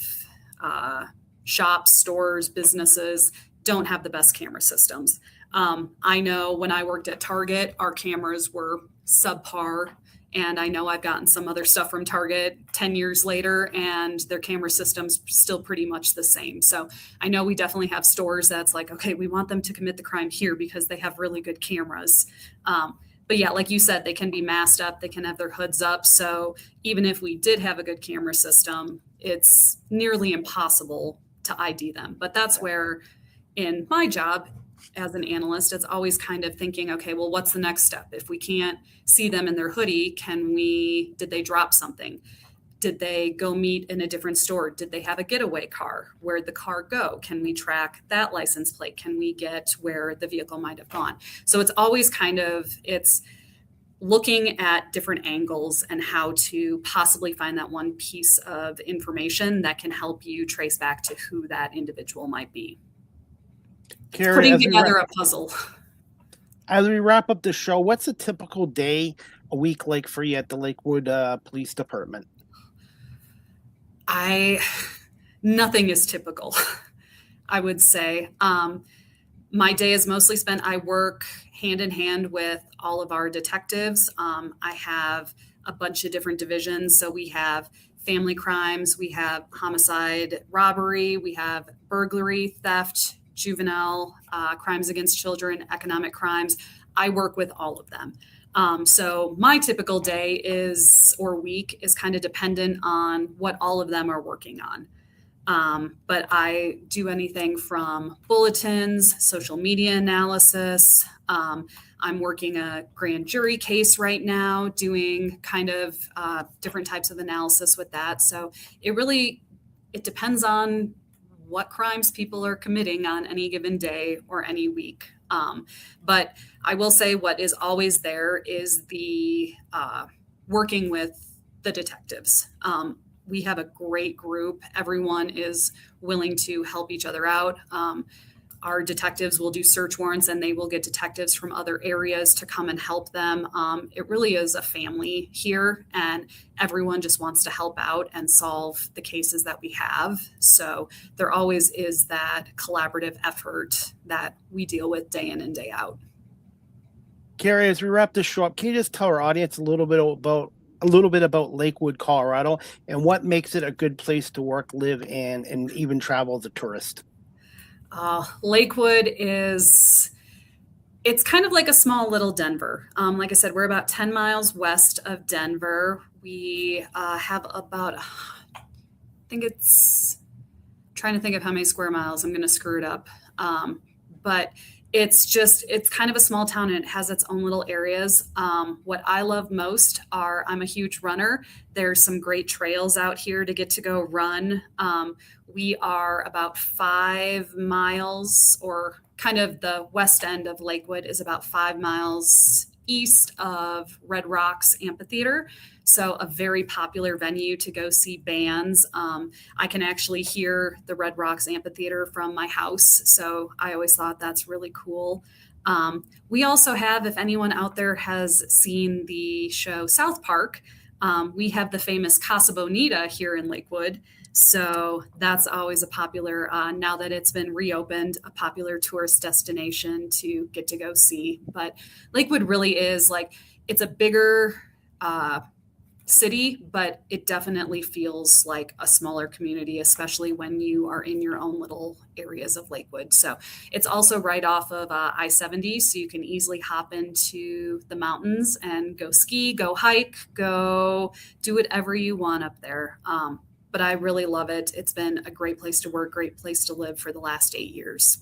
shops, stores, businesses don't have the best camera systems. I know when I worked at Target, our cameras were subpar. And I know I've gotten some other stuff from Target 10 years later, and their camera system's still pretty much the same. So I know we definitely have stores that's like, okay, we want them to commit the crime here because they have really good cameras. But yeah, like you said, they can be masked up, they can have their hoods up. So even if we did have a good camera system, it's nearly impossible to ID them. But that's where in my job as an analyst, it's always kind of thinking, okay, well, what's the next step? If we can't see them in their hoodie, did they drop something? Did they go meet in a different store? Did they have a getaway car? Where'd the car go? Can we track that license plate? Can we get where the vehicle might have gone? So it's always it's looking at different angles and how to possibly find that one piece of information that can help you trace back to who that individual might be. Karie, putting together a puzzle. As we wrap up the show, what's a typical day, a week like for you at the Lakewood Police Department? Nothing is typical, I would say. My day is mostly spent, I work hand in hand with all of our detectives. I have a bunch of different divisions. So we have family crimes, we have homicide, robbery, we have burglary, theft, juvenile, crimes against children, economic crimes. I work with all of them. So my typical day or week is kind of dependent on what all of them are working on. But I do anything from bulletins, social media analysis. I'm working a grand jury case right now, doing kind of different types of analysis with that. So it depends on what crimes people are committing on any given day or any week. But I will say what is always there is the working with the detectives. We have a great group. Everyone is willing to help each other out. Our detectives will do search warrants and they will get detectives from other areas to come and help them. It really is a family here and everyone just wants to help out and solve the cases that we have. So there always is that collaborative effort that we deal with day in and day out. Karie, as we wrap this show up, can you just tell our audience a little bit about Lakewood, Colorado, and what makes it a good place to work, live, and even travel as a tourist? Lakewood it's kind of like a small little Denver. Like I said, we're about 10 miles west of Denver. We have about, trying to think of how many square miles. I'm going to screw it up. But it's kind of a small town and it has its own little areas. What I love most I'm a huge runner. There's some great trails out here to get to go run. We are about 5 miles, or kind of the west end of Lakewood is about 5 miles east of Red Rocks Amphitheater. So a very popular venue to go see bands. I can actually hear the Red Rocks Amphitheater from my house. So I always thought that's really cool. We also have, if anyone out there has seen the show South Park, we have the famous Casa Bonita here in Lakewood. So that's always a popular, now that it's been reopened, a popular tourist destination to get to go see. But Lakewood really is it's a bigger city, but it definitely feels like a smaller community, especially when you are in your own little areas of Lakewood. So it's also right off of I-70, so you can easily hop into the mountains and go ski, go hike, go do whatever you want up there. But I really love it. It's been a great place to work, great place to live for the last 8 years.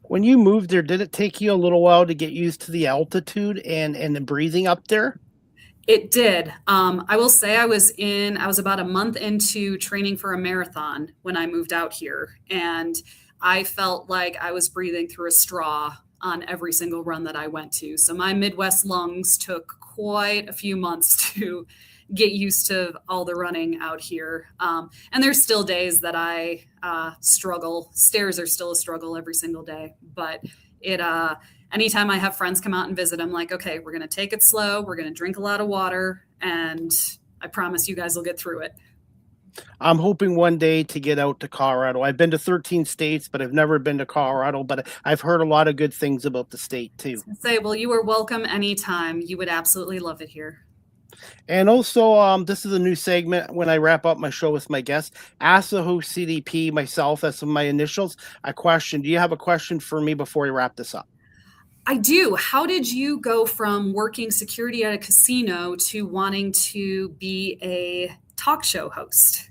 When you moved there, did it take you a little while to get used to the altitude and the breathing up there? It did. I will say I was about a month into training for a marathon when I moved out here, and I felt like I was breathing through a straw on every single run that I went to. So my Midwest lungs took quite a few months to get used to all the running out here. And there's still days that I struggle. Stairs are still a struggle every single day. But anytime I have friends come out and visit, I'm like, okay, we're going to take it slow. We're going to drink a lot of water. And I promise you guys will get through it. I'm hoping one day to get out to Colorado. I've been to 13 states, but I've never been to Colorado, but I've heard a lot of good things about the state too. Well, you are welcome anytime. You would absolutely love it here. And also, this is a new segment when I wrap up my show with my guests. Ask the host CDP, myself, as my initials, a question. Do you have a question for me before we wrap this up? I do. How did you go from working security at a casino to wanting to be a talk show host?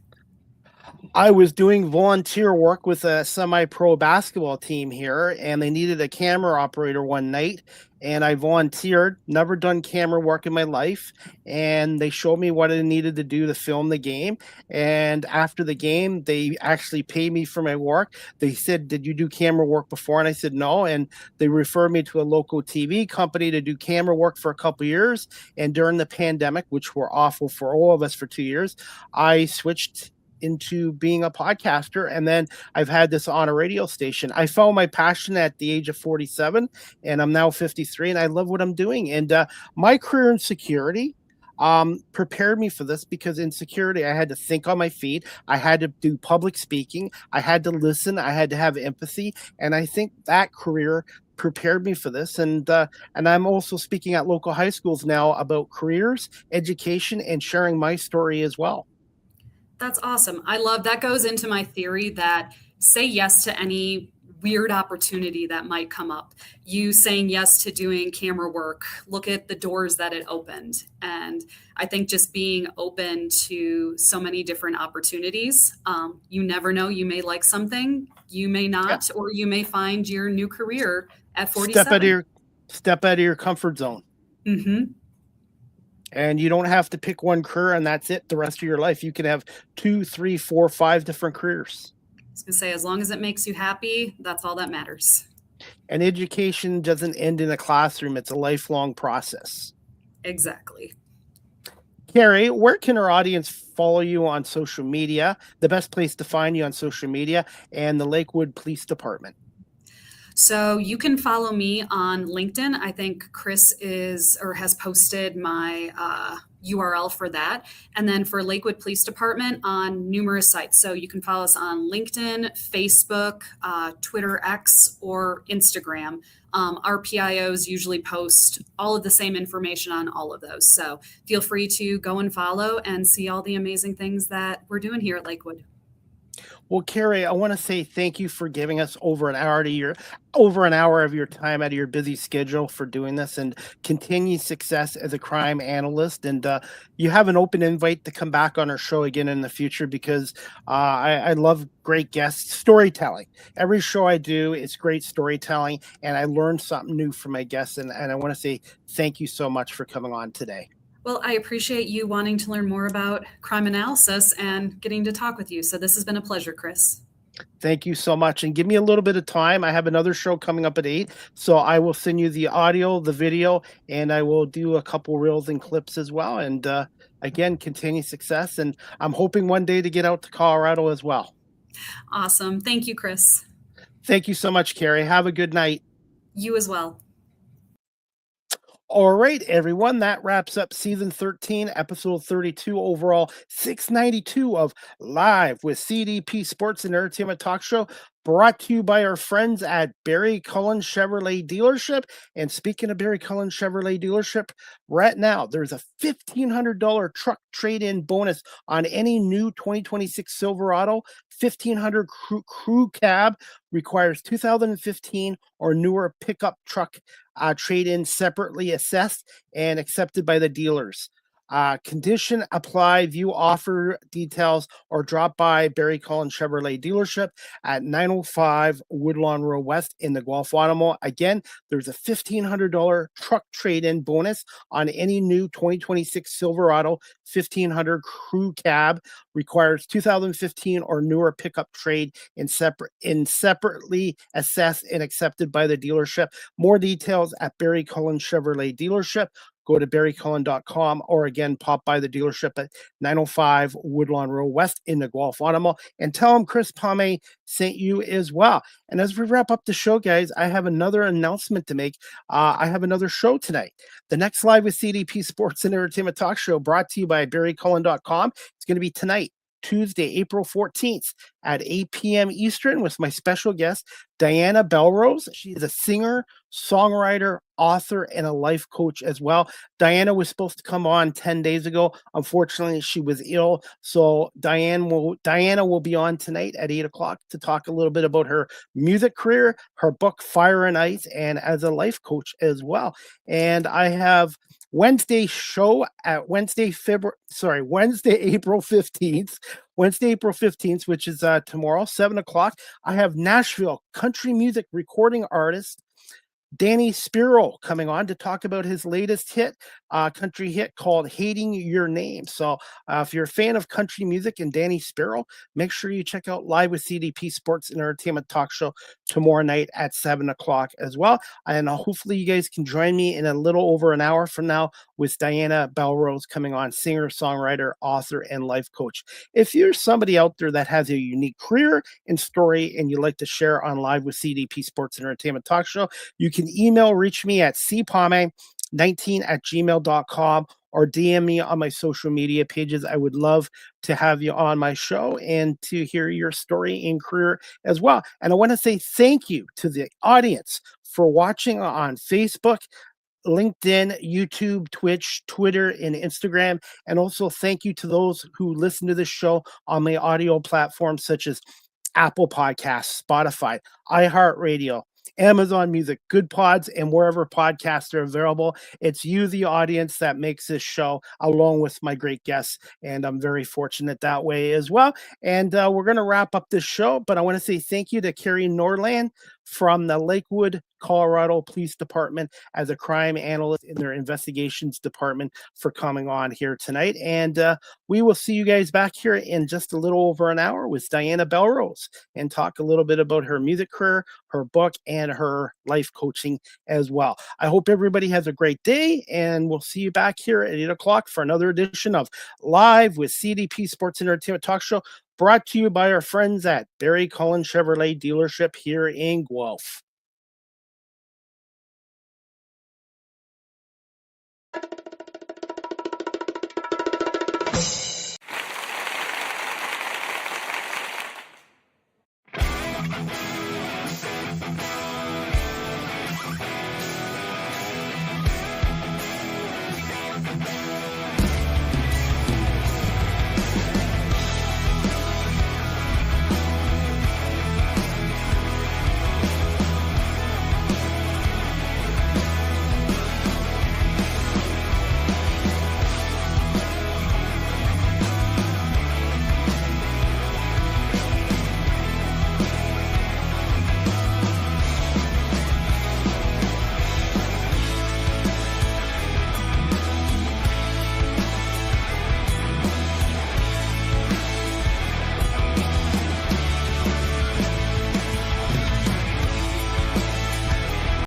I was doing volunteer work with a semi-pro basketball team here, and they needed a camera operator one night, and I volunteered, never done camera work in my life, and they showed me what I needed to do to film the game. And after the game, they actually paid me for my work. They said, "Did you do camera work before?" And I said, "No." And they referred me to a local TV company to do camera work for a couple of years. And during the pandemic, which were awful for all of us for 2 years, I switched into being a podcaster, and then I've had this on a radio station. I found my passion at the age of 47, and I'm now 53, and I love what I'm doing. And my career in security prepared me for this, because in security I had to think on my feet, I had to do public speaking, I had to listen, I had to have empathy, and I think that career prepared me for this. And I'm also speaking at local high schools now about careers, education, and sharing my story as well. That's awesome. I love that. Goes into my theory that say yes to any weird opportunity that might come up. You saying yes to doing camera work, look at the doors that it opened. And I think just being open to so many different opportunities, you never know, you may like something, you may not, or you may find your new career at 47. Step out of your comfort zone. Mm-hmm. And you don't have to pick one career and that's it the rest of your life. You can have 2, 3, 4, 5 different careers. I was going to say, as long as it makes you happy, that's all that matters. And education doesn't end in a classroom. It's a lifelong process. Exactly. Karie, where can our audience follow you on social media? The best place to find you on social media, and the Lakewood Police Department. So you can follow me on LinkedIn. I think Chris has posted my URL for that. And then for Lakewood Police Department on numerous sites. So you can follow us on LinkedIn, Facebook, Twitter, X, or Instagram. Our PIOs usually post all of the same information on all of those. So feel free to go and follow and see all the amazing things that we're doing here at Lakewood. Well, Karie, I want to say thank you for giving us over an hour of your time out of your busy schedule for doing this, and continue success as a crime analyst. And you have an open invite to come back on our show again in the future, because I love great guests, storytelling. Every show I do is great storytelling, and I learn something new from my guests. And I want to say thank you so much for coming on today. Well, I appreciate you wanting to learn more about crime analysis and getting to talk with you. So this has been a pleasure, Chris. Thank you so much. And give me a little bit of time. I have another show coming up at 8. So I will send you the audio, the video, and I will do a couple reels and clips as well. And again, continue success. And I'm hoping one day to get out to Colorado as well. Awesome. Thank you, Chris. Thank you so much, Karie. Have a good night. You as well. All right, everyone, that wraps up season 13, episode 32, overall 692 of Live with CDP Sports and Entertainment Talk Show, brought to you by our friends at Barry Cullen Chevrolet Dealership. And speaking of Barry Cullen Chevrolet Dealership, right now there's a $1,500 truck trade-in bonus on any new 2026 Silverado. 1,500 crew cab, requires 2015 or newer pickup truck trade-in, separately assessed and accepted by the dealers. Condition apply, view offer details, or drop by Barry Cullen Chevrolet dealership at 905 Woodlawn Road West in the Guelph Automall. Again, there's a $1,500 truck trade-in bonus on any new 2026 Silverado 1500 crew cab. Requires 2015 or newer pickup trade in separately assessed and accepted by the dealership. More details at Barry Cullen Chevrolet dealership. Go to barrycullen.com or again, pop by the dealership at 905 Woodlawn Road West in the Guelph Automall and tell them Chris Palme sent you as well. And as we wrap up the show, guys, I have another announcement to make. I have another show tonight. The next Live with CDP Sports and Entertainment Talk Show brought to you by barrycullen.com. It's going to be tonight, Tuesday, April 14th at 8 p.m. Eastern with my special guest, Diana Belrose. She is a singer, songwriter, author, and a life coach as well. Diana was supposed to come on 10 days ago. Unfortunately, she was ill. So Diana will be on tonight at 8 o'clock to talk a little bit about her music career, her book, Fire and Ice, and as a life coach as well. And I have Wednesday show at Wednesday, April 15th. Wednesday, April 15th, which is tomorrow, 7 o'clock. I have Nashville country music recording artist Danny Spiro coming on to talk about his latest hit, country hit called Hating Your Name. So if you're a fan of country music and Danny Spiro, make sure you check out Live with CDP Sports and Entertainment Talk Show tomorrow night at 7 o'clock as well. And hopefully you guys can join me in a little over an hour from now with Diana Belrose coming on, singer, songwriter, author, and life coach. If you're somebody out there that has a unique career and story and you'd like to share on Live with CDP Sports and Entertainment Talk Show, you can reach me at cpalme19@gmail.com or DM me on my social media pages. I would love to have you on my show and to hear your story and career as well. And I want to say thank you to the audience for watching on Facebook, LinkedIn, YouTube, Twitch, Twitter, and Instagram. And also thank you to those who listen to this show on my audio platforms such as Apple Podcasts, Spotify, iHeartRadio, Amazon Music, Good Pods, and wherever podcasts are available. It's you, the audience, that makes this show along with my great guests. And I'm very fortunate that way as well. And we're going to wrap up this show, but I want to say thank you to Karie Nordland from the Lakewood, Colorado Police Department as a crime analyst in their investigations department for coming on here tonight. And we will see you guys back here in just a little over an hour with Diana Belrose and talk a little bit about her music career, her book, and her life coaching as well. I hope everybody has a great day, and we'll see you back here at 8 o'clock for another edition of Live with CDP Sports and Entertainment Talk Show, brought to you by our friends at Barry Cullen Chevrolet dealership here in Guelph.